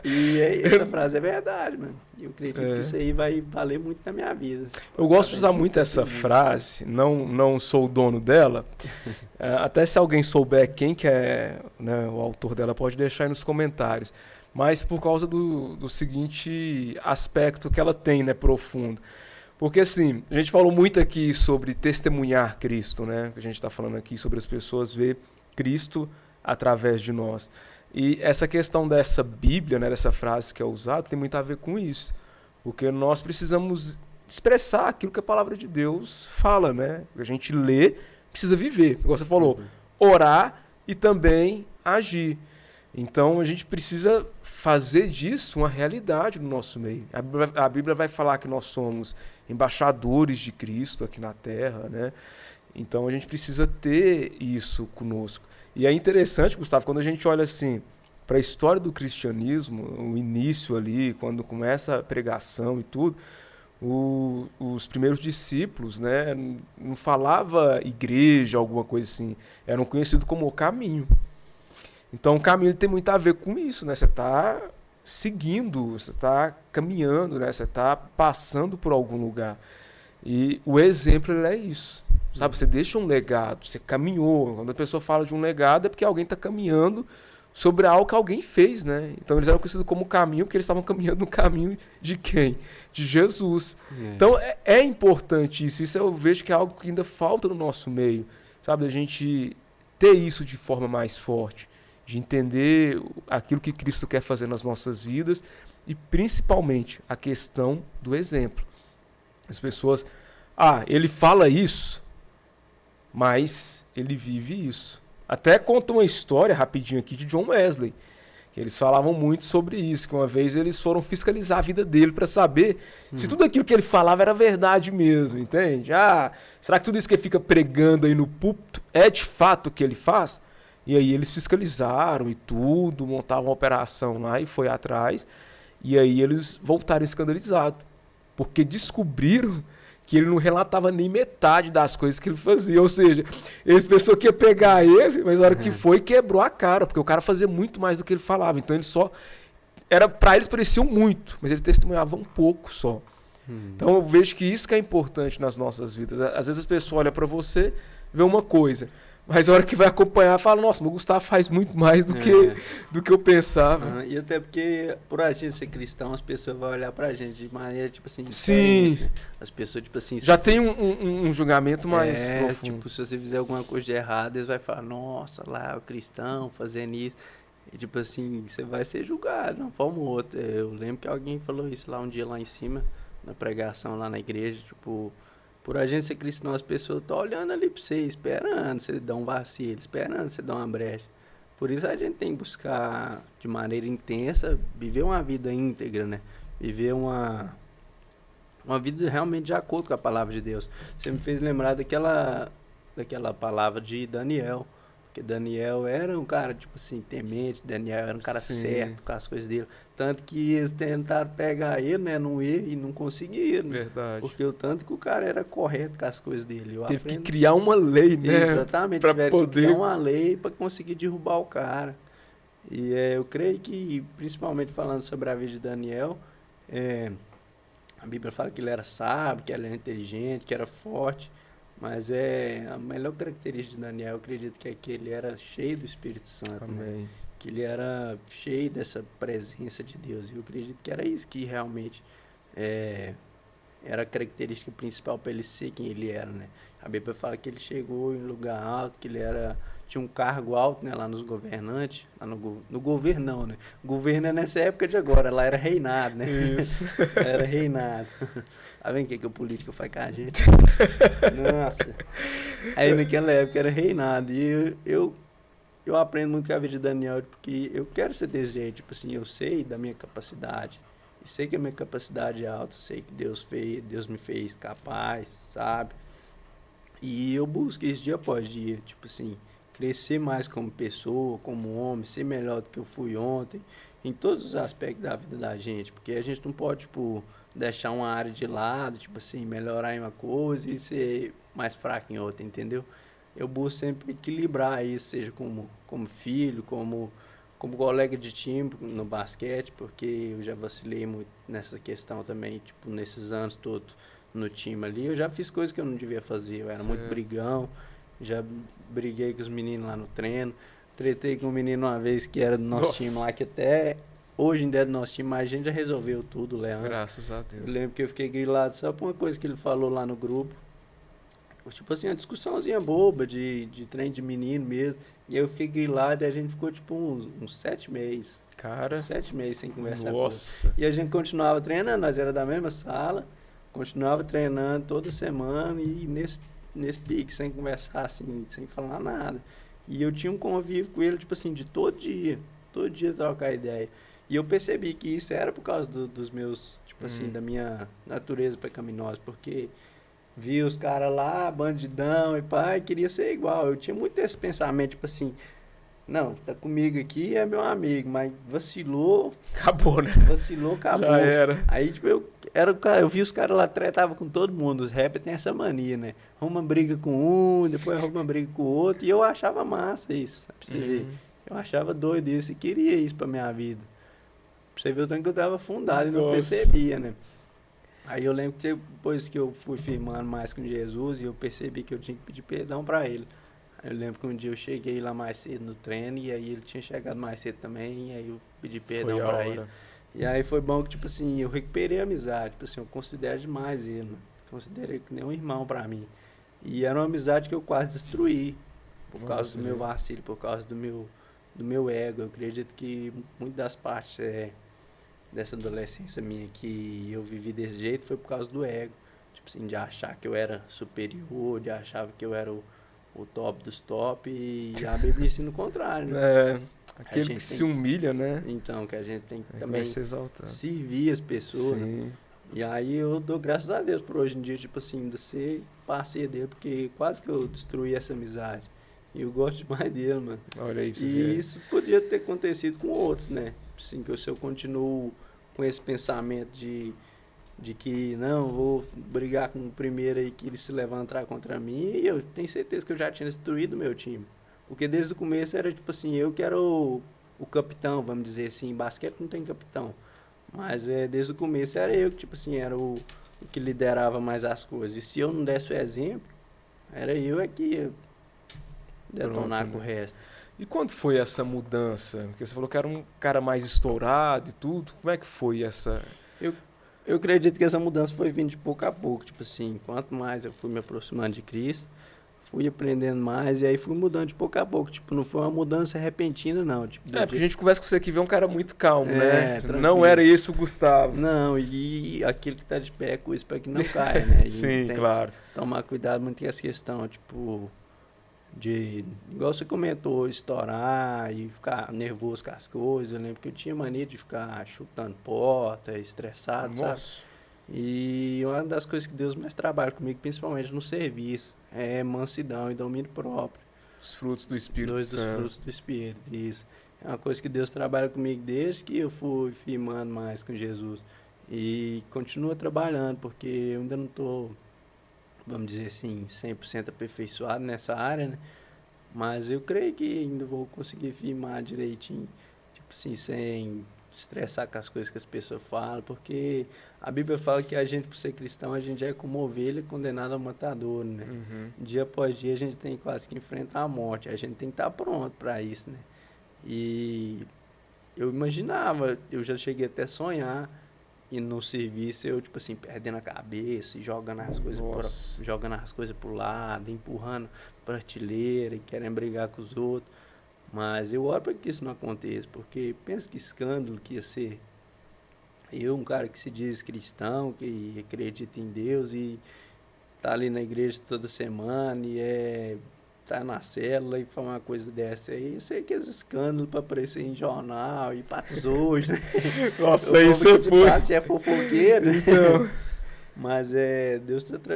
E essa frase é verdade, mano. Eu acredito que isso aí vai valer muito na minha vida.
Eu gosto de usar muito essa frase, não sou o dono dela. Até se alguém souber quem que é, né, o autor dela, pode deixar aí nos comentários. Mas por causa do seguinte aspecto que ela tem, né, profundo. Porque assim, a gente falou muito aqui sobre testemunhar Cristo, né? A gente está falando aqui sobre as pessoas ver Cristo através de nós. E essa questão dessa Bíblia, né, dessa frase que é usada, tem muito a ver com isso. Porque nós precisamos expressar aquilo que a palavra de Deus fala, né? A gente lê, precisa viver. Como você falou, orar e também agir. Então a gente precisa fazer disso uma realidade no nosso meio. A Bíblia vai falar que nós somos embaixadores de Cristo aqui na Terra, né? Então a gente precisa ter isso conosco. E é interessante, Gustavo, quando a gente olha assim para a história do cristianismo, o início ali, quando começa a pregação e tudo, os primeiros discípulos, né, não falava igreja, alguma coisa assim, eram conhecidos como o caminho. Então o caminho tem muito a ver com isso, né? Você está seguindo, você está caminhando, né? Você está passando por algum lugar. E o exemplo é isso. Sabe? Você deixa um legado, você caminhou. Quando a pessoa fala de um legado é porque alguém está caminhando sobre algo que alguém fez, né? Então eles eram conhecidos como caminho porque eles estavam caminhando no caminho de quem? De Jesus. Então é importante isso. Isso eu vejo que é algo que ainda falta no nosso meio. Sabe? A gente ter isso de forma mais forte. De entender aquilo que Cristo quer fazer nas nossas vidas e principalmente a questão do exemplo. As pessoas, ele fala isso, mas ele vive isso. Até conta uma história rapidinho aqui de John Wesley, que eles falavam muito sobre isso, que uma vez eles foram fiscalizar a vida dele para saber se tudo aquilo que ele falava era verdade mesmo, entende? Será que tudo isso que ele fica pregando aí no púlpito é de fato o que ele faz? E aí eles fiscalizaram e tudo, montavam uma operação lá e foi atrás. E aí eles voltaram escandalizados, porque descobriram que ele não relatava nem metade das coisas que ele fazia. Ou seja, eles pensaram que ia pegar ele, mas na hora que foi, quebrou a cara, porque o cara fazia muito mais do que ele falava. Então ele só... Para eles pareciam muito, mas ele testemunhava um pouco só. Então eu vejo que isso que é importante nas nossas vidas. Às vezes as pessoas olham para você, vê uma coisa... Mas a hora que vai acompanhar, fala, nossa, o Gustavo faz muito mais do que eu pensava.
E até porque, por a gente ser cristão, as pessoas vão olhar pra gente de maneira, tipo assim,
sim.
Né? As pessoas, tipo assim...
Já tem um julgamento mais profundo.
Tipo, se você fizer alguma coisa de errado, eles vão falar, nossa, lá, o cristão fazendo isso. E, tipo assim, você vai ser julgado de uma forma ou outra. Eu lembro que alguém falou isso lá um dia, lá em cima, na pregação, lá na igreja, tipo... Por a gente ser cristão, as pessoas estão olhando ali para você, esperando você dar um vacilo, esperando você dar uma brecha. Por isso a gente tem que buscar de maneira intensa, viver uma vida íntegra, né? Viver uma vida realmente de acordo com a palavra de Deus. Você me fez lembrar daquela palavra de Daniel. Porque Daniel era um cara, tipo assim, temente, Daniel era um cara certo com as coisas dele. Tanto que eles tentaram pegar ele, né, no erro e não conseguiram.
Verdade.
Porque o tanto que o cara era correto com as coisas dele.
Teve que criar uma lei, né?
Exatamente,
tiveram
que criar uma lei para conseguir derrubar o cara. E eu creio que, principalmente falando sobre a vida de Daniel, a Bíblia fala que ele era sábio, que ele era inteligente, que era forte. Mas a melhor característica de Daniel, eu acredito que é que ele era cheio do Espírito Santo, né? Que ele era cheio dessa presença de Deus. E eu acredito que era isso que realmente era a característica principal para ele ser quem ele era, né? A Bíblia fala que ele chegou em lugar alto, que ele tinha um cargo alto, né, lá nos governantes, lá no governo não, né? Governo é nessa época de agora, lá era reinado, né?
Isso.
Era reinado. Tá vendo o que o político faz com a gente? Nossa. Aí naquela época era reinado. E eu aprendo muito com a vida de Daniel, porque eu quero ser desse jeito. Tipo assim, eu sei da minha capacidade. Eu sei que a minha capacidade é alta. Eu sei que Deus me fez capaz, sabe? E eu busco isso dia após dia. Tipo assim, crescer mais como pessoa, como homem, ser melhor do que eu fui ontem. Em todos os aspectos da vida da gente. Porque a gente não pode, tipo... deixar uma área de lado, tipo assim, melhorar em uma coisa e ser mais fraco em outra, entendeu? Eu busco sempre equilibrar isso, seja como filho, como como colega de time no basquete, porque eu já vacilei muito nessa questão também, tipo, nesses anos todos no time ali, eu já fiz coisas que eu não devia fazer, eu era muito
Certo.
brigão, já briguei com os meninos lá no treino, tretei com um menino uma vez que era do nosso time
Nossa,
lá, que até hoje ainda é do nosso time, mas a gente já resolveu tudo, o Leandro.
graças a
Eu
Deus.
lembro que eu fiquei grilado só por uma coisa que ele falou lá no grupo. Tipo assim, uma discussãozinha boba de trem de menino mesmo. E aí eu fiquei grilado e a gente ficou tipo uns 7 meses. Uns
Cara,
7 meses sem conversar com o outro.
nossa.
E a gente continuava treinando, nós era da mesma sala, continuava treinando toda semana e nesse pique, sem conversar, assim, sem falar nada. E eu tinha um convívio com ele, tipo assim, de todo dia trocar ideia. E eu percebi que isso era por causa dos meus, tipo assim,
Hum,
da minha natureza pecaminosa, porque vi os caras lá, bandidão e pai, queria ser igual. Eu tinha muito esse pensamento, tipo assim, não, tá comigo aqui, é meu amigo, mas vacilou,
acabou, né?
vacilou,
Já
acabou.
era.
Aí, tipo, eu era o cara, eu vi os caras lá tretavam com todo mundo. Os rappers têm essa mania, né? Arruma briga com um, depois arruma briga com o outro, e eu achava massa isso, pra você ver.
Uhum.
Eu achava doido isso e queria isso pra minha vida. Pra você ver o tanto que eu tava afundado e não
Nossa.
percebia, né? Aí eu lembro que depois que eu fui firmando mais com Jesus e eu percebi que eu tinha que pedir perdão pra ele. Aí eu lembro que um dia eu cheguei lá mais cedo no treino e aí ele tinha chegado mais cedo também, e aí eu pedi
Foi
perdão
a
pra ele.
hora.
E aí foi bom que, tipo assim, eu recuperei a amizade, tipo assim, eu considero demais ele, mano. Considero ele que nem um irmão pra mim. E era uma amizade que eu quase destruí por
Vamos
causa do meu
ver.
vacilo, por causa do meu ego. Eu acredito que muitas das partes dessa adolescência minha que eu vivi desse jeito foi por causa do ego. Tipo assim, de achar que eu era superior, de achar que eu era o top dos top, e a Bíblia ensina o contrário, né?
É,
A
aquele que
gente
se
tem,
humilha, né?
então, que a gente tem que
É que vai
também
ser exaltado.
servir as pessoas, né?
Sim.
E aí eu dou graças a Deus por hoje em dia, tipo assim, de ser parceiro dele, porque quase que eu destruí essa amizade. E eu gosto demais dele, mano.
Olha aí pra você
E
ver.
isso podia ter acontecido com outros, né? Assim, que se eu continuo com esse pensamento de que não, vou brigar com o primeiro aí que ele se levantar contra mim, e eu tenho certeza que eu já tinha destruído o meu time. Porque desde o começo era tipo assim, eu que era o capitão, vamos dizer assim, em basquete não tem capitão. Mas desde o começo era eu que, tipo assim, era o que liderava mais as coisas. E se eu não desse o exemplo, era eu que ia
Pronto,
detonar com o
né?
resto.
E quando foi essa mudança? Porque você falou que era um cara mais estourado e tudo. Como é que foi essa?
Eu, eu acredito que essa mudança foi vindo de pouco a pouco, tipo assim, quanto mais eu fui me aproximando de Cristo, fui aprendendo mais e aí fui mudando de pouco a pouco, tipo, não foi uma mudança repentina não, tipo,
É, porque a gente conversa com você aqui e vê um cara muito calmo, né? Não
tranquilo.
era esse o Gustavo.
Não, e aquele que tá de pé com isso para que não caia, né? A gente
Sim,
tem que
claro.
tomar cuidado muito com essa questão, tipo, igual você comentou, estourar e ficar nervoso com as coisas. Eu lembro que eu tinha mania de ficar chutando porta, estressado, sabe?
Nossa.
E uma das coisas que Deus mais trabalha comigo, principalmente no serviço, é mansidão e domínio próprio.
Os frutos do Espírito
Dois dos
Santo.
frutos do Espírito, isso. É uma coisa que Deus trabalha comigo desde que eu fui firmando mais com Jesus. E continua trabalhando, porque eu ainda não estou, vamos dizer assim, 100% aperfeiçoado nessa área, né? Mas eu creio que ainda vou conseguir firmar direitinho, tipo assim, sem estressar com as coisas que as pessoas falam, porque a Bíblia fala que a gente, por ser cristão, a gente é como ovelha condenada ao matador, né?
Uhum.
Dia após dia a gente tem quase que enfrentar a morte, a gente tem que estar pronto para isso, né? E eu imaginava, eu já cheguei até a sonhar e no serviço eu, tipo assim, perdendo a cabeça e
Nossa.
jogando as coisas pro lado, empurrando prateleira e querendo brigar com os outros. Mas eu oro para que isso não aconteça, porque pensa que escândalo que ia ser. Eu, um cara que se diz cristão, que acredita em Deus e tá ali na igreja toda semana e tá na célula e fala uma coisa dessa aí, eu sei que é escândalo para aparecer em jornal e patos hoje, né?
Nossa,
O
aí
povo
você
aqui de
foi.
Patos é fofoqueiro, né?
Então.
Mas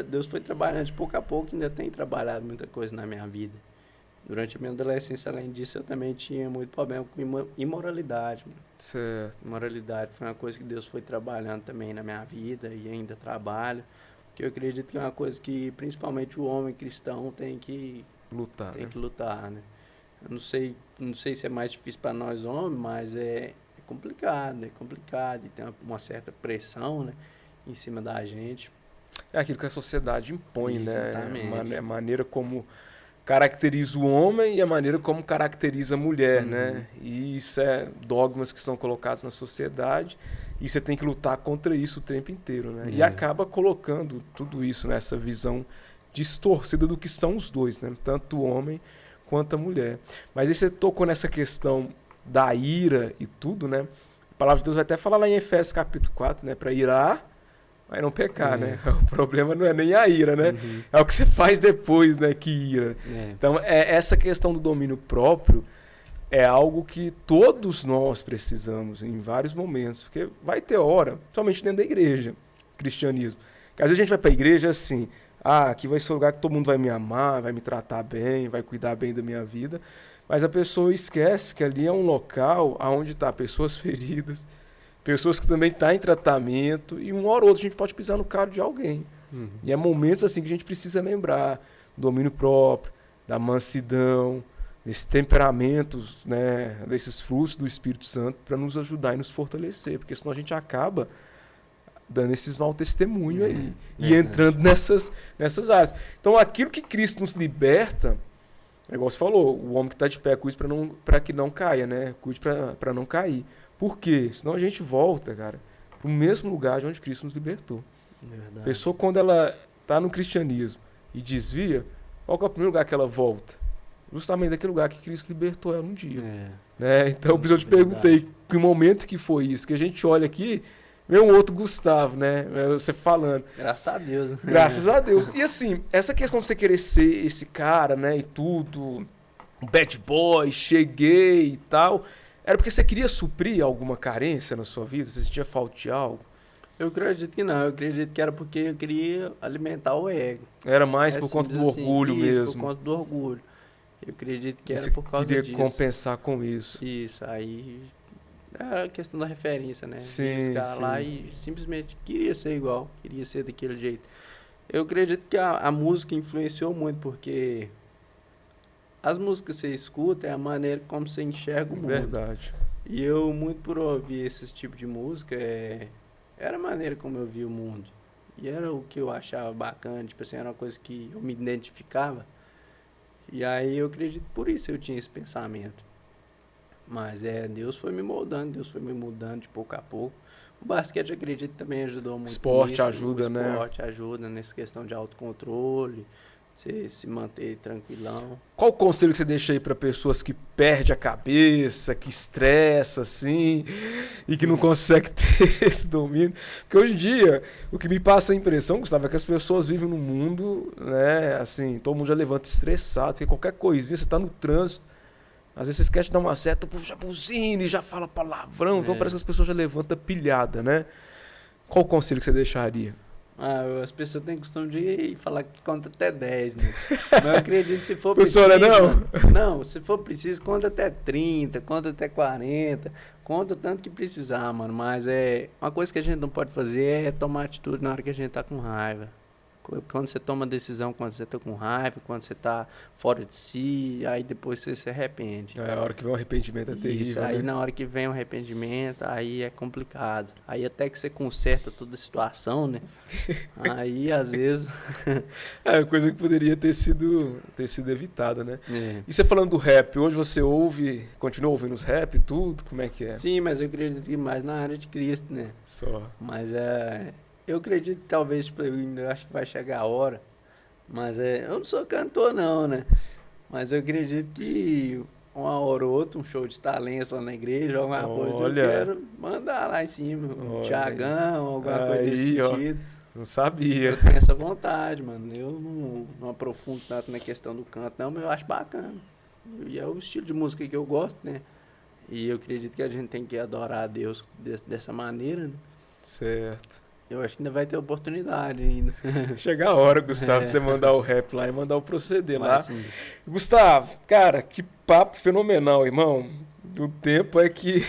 Deus foi trabalhando de pouco a pouco, ainda tem trabalhado muita coisa na minha vida. Durante a minha adolescência, além disso, eu também tinha muito problema com imoralidade, mano.
Certo.
Imoralidade foi uma coisa que Deus foi trabalhando também na minha vida e ainda trabalha. Que eu acredito que é uma coisa que principalmente o homem cristão tem que
Lutar,
tem
né?
que lutar, né? Eu não sei se é mais difícil para nós homens, mas é complicado, e tem uma certa pressão, né, em cima da gente.
É aquilo que a sociedade impõe,
Exatamente.
né? A maneira como caracteriza o homem e a maneira como caracteriza a mulher, né? E isso é dogmas que são colocados na sociedade e você tem que lutar contra isso o tempo inteiro, né? E acaba colocando tudo isso nessa visão distorcida do que são os dois, né? Tanto o homem quanto a mulher. Mas aí você tocou nessa questão da ira e tudo, né? A palavra de Deus vai até falar lá em Efésios capítulo 4, né? Para irar, mas não pecar, né? O problema não é nem a ira, né? É o que você faz depois, né? Que ira. Então, essa questão do domínio próprio é algo que todos nós precisamos em vários momentos. Porque vai ter hora, somente dentro da igreja, cristianismo. Que às vezes a gente vai para a igreja assim, aqui vai ser o lugar que todo mundo vai me amar, vai me tratar bem, vai cuidar bem da minha vida. Mas a pessoa esquece que ali é um local onde está pessoas feridas, pessoas que também estão em tratamento, e uma hora ou outra a gente pode pisar no calo de alguém. E é momentos assim que a gente precisa lembrar do domínio próprio, da mansidão, desses temperamentos, né, desses frutos do Espírito Santo para nos ajudar e nos fortalecer, porque senão a gente acaba dando esses mau testemunho aí e entrando nessas áreas. Então aquilo que Cristo nos liberta, é igual você falou, o homem que está de pé cuide para que não caia, né? Cuide para não cair. Por quê? Senão a gente volta, cara, para o mesmo lugar de onde Cristo nos libertou. A pessoa, quando ela está no cristianismo e desvia, qual que é o primeiro lugar que ela volta? Justamente daquele lugar que Cristo libertou ela um dia. Né? Então, por isso eu te perguntei que momento que foi isso, que a gente olha aqui, vê um outro Gustavo, né? Você falando.
Graças a Deus.
Graças a Deus. E assim, essa questão de você querer ser esse cara, né, e tudo, um bad boy, cheguei e tal, era porque você queria suprir alguma carência na sua vida? Você sentia falta de algo?
Eu acredito que não. Eu acredito que era porque eu queria alimentar o ego.
Era mais por conta do orgulho mesmo?
Por conta do orgulho. Eu acredito que era
você
por causa disso.
Queria compensar com isso.
Isso, aí era a questão da referência, né?
Sim,
ficar lá e simplesmente queria ser igual, queria ser daquele jeito. Eu acredito que a música influenciou muito, porque as músicas que você escuta é a maneira como você enxerga o mundo.
Verdade.
E eu, muito por ouvir esse tipo de música, era a maneira como eu via o mundo. E era o que eu achava bacana, tipo assim, era uma coisa que eu me identificava. E aí eu acredito por isso eu tinha esse pensamento. Mas Deus foi me moldando, Deus foi me mudando de pouco a pouco. O basquete, eu acredito, também ajudou muito.
Esporte ajuda, né?
O esporte ajuda nessa questão de autocontrole, você se manter tranquilão.
Qual o conselho que você deixa aí para pessoas que perdem a cabeça, que estressa, assim, e que não consegue ter esse domínio? Porque hoje em dia, o que me passa a impressão, Gustavo, é que as pessoas vivem num mundo, né, assim, todo mundo já levanta estressado, porque qualquer coisinha, você tá no trânsito, às vezes você esquece de dar uma seta, já buzina e já fala palavrão, então parece que as pessoas já levantam pilhada, né? Qual o conselho que você deixaria?
As pessoas têm costume de falar que conta até 10, né? Mas eu acredito que se for preciso...
Professora, não?
Mano, não, se for preciso, conta até 30, conta até 40, conta o tanto que precisar, mano. Mas uma coisa que a gente não pode fazer é tomar atitude na hora que a gente tá com raiva. Quando você toma decisão, quando você tá com raiva, quando você tá fora de si, aí depois você se arrepende.
A hora que vem o arrependimento é terrível,
aí
né?
na hora que vem o arrependimento, aí é complicado. Aí até que você conserta toda a situação, né? Aí, às vezes...
coisa que poderia ter sido evitada, né? E você falando do rap, hoje você continua ouvindo os rap e tudo? Como é que é?
Sim, mas eu acredito que mais na área de Cristo, né?
Só.
Mas eu acredito que talvez, eu ainda acho que vai chegar a hora, mas eu não sou cantor não, né? Mas eu acredito que uma hora ou outra, um show de talentos lá na igreja, alguma coisa, eu quero mandar lá em cima, um Thiagão, alguma coisa desse sentido.
Não sabia.
Eu tenho essa vontade, mano. Eu não aprofundo tanto na questão do canto, não, mas eu acho bacana. E é o estilo de música que eu gosto, né? E eu acredito que a gente tem que adorar a Deus dessa maneira, né?
Certo.
Eu acho que ainda vai ter oportunidade ainda.
Chega a hora, Gustavo, de você mandar o rap lá e mandar o proceder lá. Sim. Gustavo, cara, que papo fenomenal, irmão. O tempo é que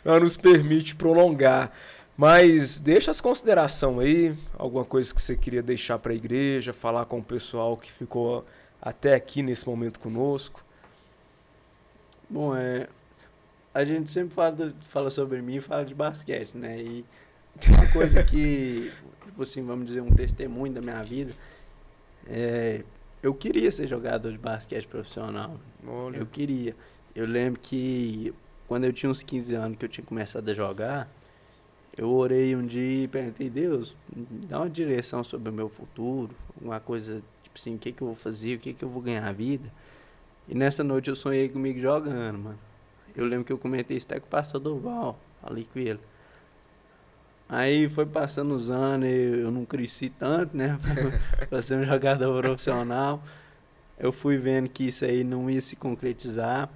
não nos permite prolongar. Mas deixa as considerações aí, alguma coisa que você queria deixar para a igreja, falar com o pessoal que ficou até aqui nesse momento conosco.
Bom, a gente sempre fala sobre mim e fala de basquete, né? E uma coisa que, tipo assim, vamos dizer, um testemunho da minha vida, eu queria ser jogador de basquete profissional.
Olha.
Eu queria. Eu lembro que quando eu tinha uns 15 anos que eu tinha começado a jogar, eu orei um dia e perguntei, Deus, me dá uma direção sobre o meu futuro, alguma coisa, tipo assim, o que eu vou fazer, o que eu vou ganhar a vida. E nessa noite eu sonhei comigo jogando, mano. Eu lembro que eu comentei isso até com o pastor Durval, falei com ele. Aí foi passando os anos, eu não cresci tanto, né, pra ser um jogador profissional. Eu fui vendo que isso aí não ia se concretizar.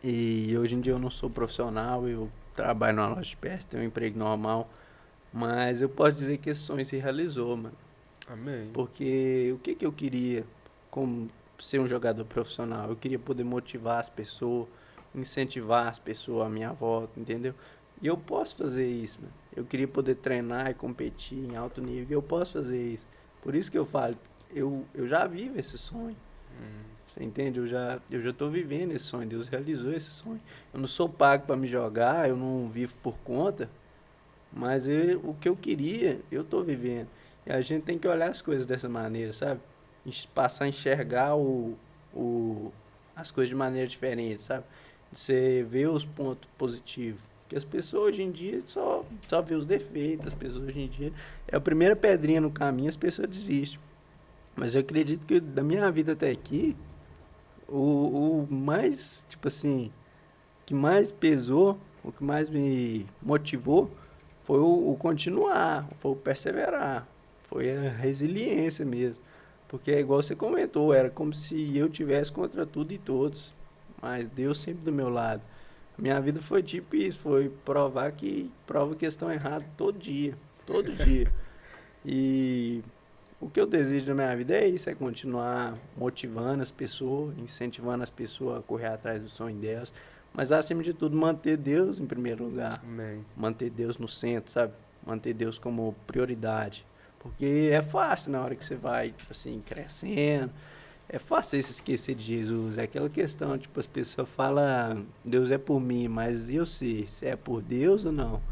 E hoje em dia eu não sou profissional, eu trabalho numa loja de peças, tenho um emprego normal. Mas eu posso dizer que esse sonho se realizou, mano.
Amém.
Porque o que eu queria como ser um jogador profissional? Eu queria poder motivar as pessoas, incentivar as pessoas à minha volta, entendeu? E eu posso fazer isso, mano. Eu queria poder treinar e competir em alto nível, eu posso fazer isso. Por isso que eu falo, eu já vivo esse sonho. Você entende? Eu já tô vivendo esse sonho, Deus realizou esse sonho. Eu não sou pago para me jogar, eu não vivo por conta, mas o que eu queria, eu tô vivendo. E a gente tem que olhar as coisas dessa maneira, sabe? Passar a enxergar as coisas de maneira diferente, sabe? Você vê os pontos positivos. Porque as pessoas hoje em dia só vê os defeitos. As pessoas hoje em dia, é a primeira pedrinha no caminho, as pessoas desistem. Mas eu acredito que da minha vida até aqui, o mais, tipo assim, que mais pesou, o que mais me motivou foi o continuar, foi o perseverar, foi a resiliência mesmo. Porque é igual você comentou, era como se eu tivesse contra tudo e todos, mas Deus sempre do meu lado. Minha vida foi tipo isso, foi provar que prova que estão errados todo dia, todo dia. E o que eu desejo na minha vida é isso, é continuar motivando as pessoas, incentivando as pessoas a correr atrás do sonho delas, mas acima de tudo manter Deus em primeiro lugar,
Amém.
manter Deus no centro, sabe? Manter Deus como prioridade, porque é fácil na hora que você vai, tipo assim, crescendo, é fácil você se esquecer de Jesus, é aquela questão, tipo, as pessoas falam, Deus é por mim, mas e eu sei, se é por Deus ou não?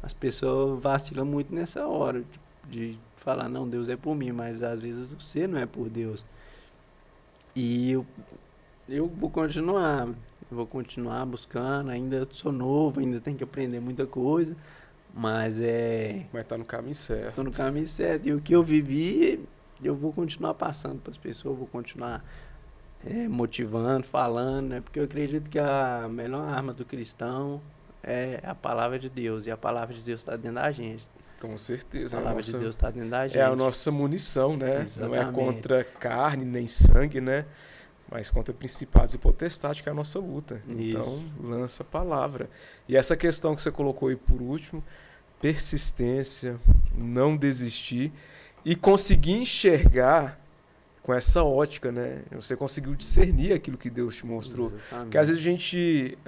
As pessoas vacilam muito nessa hora, de falar, não, Deus é por mim, mas às vezes você não é por Deus. E eu vou continuar buscando, ainda sou novo, ainda tenho que aprender muita coisa, mas
Mas tá no caminho certo.
tô no caminho certo. E o que eu vivi, eu vou continuar passando para as pessoas, vou continuar motivando, falando, né? Porque eu acredito que a melhor arma do cristão é a palavra de Deus, e a palavra de Deus está dentro da gente.
Com
A
certeza.
palavra de Deus está dentro da gente.
É a nossa munição, né? Não é
Exatamente.
contra carne nem sangue, né? Mas contra principados e potestades, que é a nossa luta.
Isso.
Então, lança a palavra. E essa questão que você colocou aí por último, persistência, não desistir e conseguir enxergar com essa ótica, né? Você conseguiu discernir aquilo que Deus te mostrou.
Exatamente.
Porque às vezes a gente,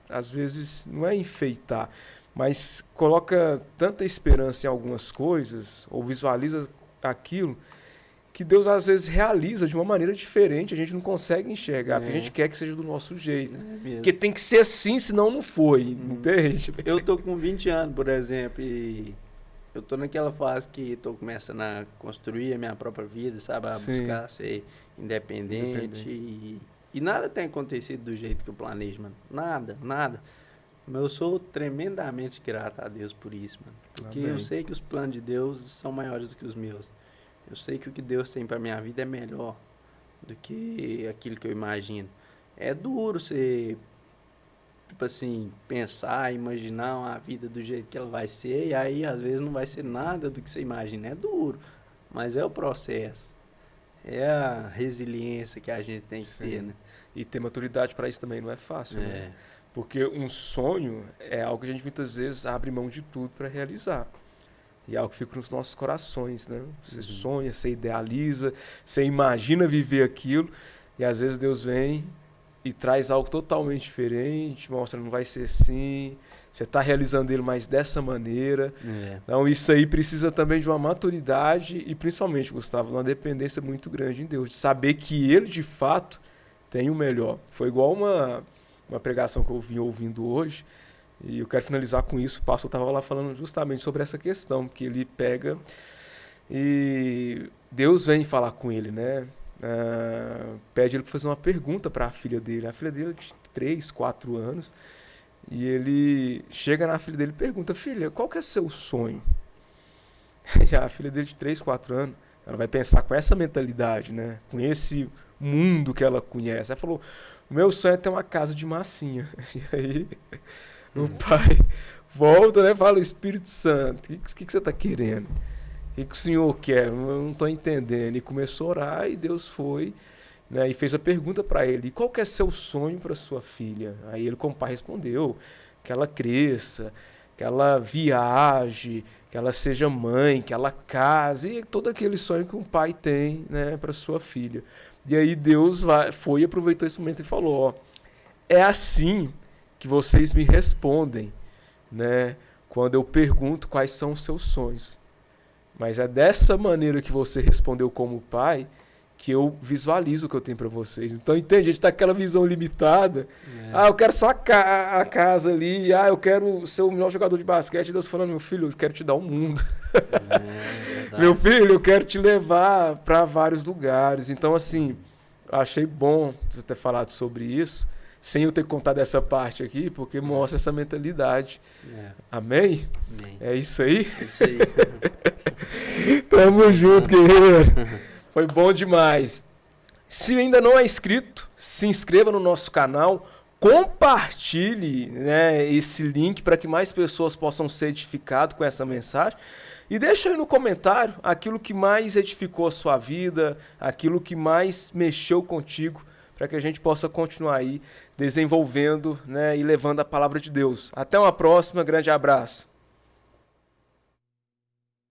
às vezes, não é enfeitar, mas coloca tanta esperança em algumas coisas, ou visualiza aquilo, que Deus às vezes realiza de uma maneira diferente, a gente não consegue enxergar, porque a gente quer que seja do nosso jeito.
mesmo.
Porque tem que ser assim, senão não foi, entende?
Eu tô com 20 anos, por exemplo, e eu tô naquela fase que tô começando a construir a minha própria vida, sabe? A
Sim.
buscar ser independente. E nada tem acontecido do jeito que eu planejo, mano. Nada, nada. Mas eu sou tremendamente grato a Deus por isso, mano. Porque
Amém.
eu sei que os planos de Deus são maiores do que os meus. Eu sei que o que Deus tem pra minha vida é melhor do que aquilo que eu imagino. É duro você, tipo assim, pensar, imaginar uma vida do jeito que ela vai ser, e aí às vezes não vai ser nada do que você imagina. É duro, mas é o processo. É a resiliência que a gente tem que ter, né?
E ter maturidade para isso também não é fácil, né?
É.
Porque um sonho é algo que a gente muitas vezes abre mão de tudo para realizar. E é algo que fica nos nossos corações, né? Você sonha, você idealiza, você imagina viver aquilo, e às vezes Deus vem e traz algo totalmente diferente, mostra, não vai ser assim, você está realizando ele mais dessa maneira. Então isso aí precisa também de uma maturidade e principalmente, Gustavo, uma dependência muito grande em Deus, de saber que ele de fato tem o melhor. Foi igual uma pregação que eu vim ouvindo hoje, e eu quero finalizar com isso. O pastor estava lá falando justamente sobre essa questão, que ele pega e Deus vem falar com ele, né? Pede ele para fazer uma pergunta para a filha dele. A filha dele é de 3, 4 anos, e ele chega na filha dele e pergunta: filha, qual que é seu sonho? E a filha dele de 3, 4 anos, ela vai pensar com essa mentalidade, né? Com esse mundo que ela conhece. Ela falou: o meu sonho é ter uma casa de massinha. E aí o pai volta, né? Fala: o Espírito Santo, o que você está querendo? O que o senhor quer? Eu não estou entendendo. E começou a orar, e Deus foi, né, e fez a pergunta para ele: e qual que é seu sonho para sua filha? Aí ele, como pai, respondeu: que ela cresça, que ela viaje, que ela seja mãe, que ela case, e todo aquele sonho que um pai tem, né, para sua filha. E aí Deus foi e aproveitou esse momento e falou: ó, é assim que vocês me respondem, né, quando eu pergunto quais são os seus sonhos. Mas é dessa maneira que você respondeu como pai que eu visualizo o que eu tenho para vocês. Então, entende? A gente tá com aquela visão limitada. Eu quero só a casa ali. Eu quero ser o melhor jogador de basquete. Deus falando: meu filho, eu quero te dar o mundo. Meu filho, eu quero te levar para vários lugares. Então, assim, achei bom você ter falado sobre isso, sem eu ter contado essa parte aqui, porque mostra essa mentalidade. Amém?
Amém.
É isso aí?
É isso aí.
Tamo junto, guerreiro. Foi bom demais. Se ainda não é inscrito, se inscreva no nosso canal, compartilhe, né, esse link para que mais pessoas possam ser edificadas com essa mensagem. E deixa aí no comentário aquilo que mais edificou a sua vida, aquilo que mais mexeu contigo, para que a gente possa continuar aí desenvolvendo, né, e levando a palavra de Deus. Até uma próxima, grande abraço.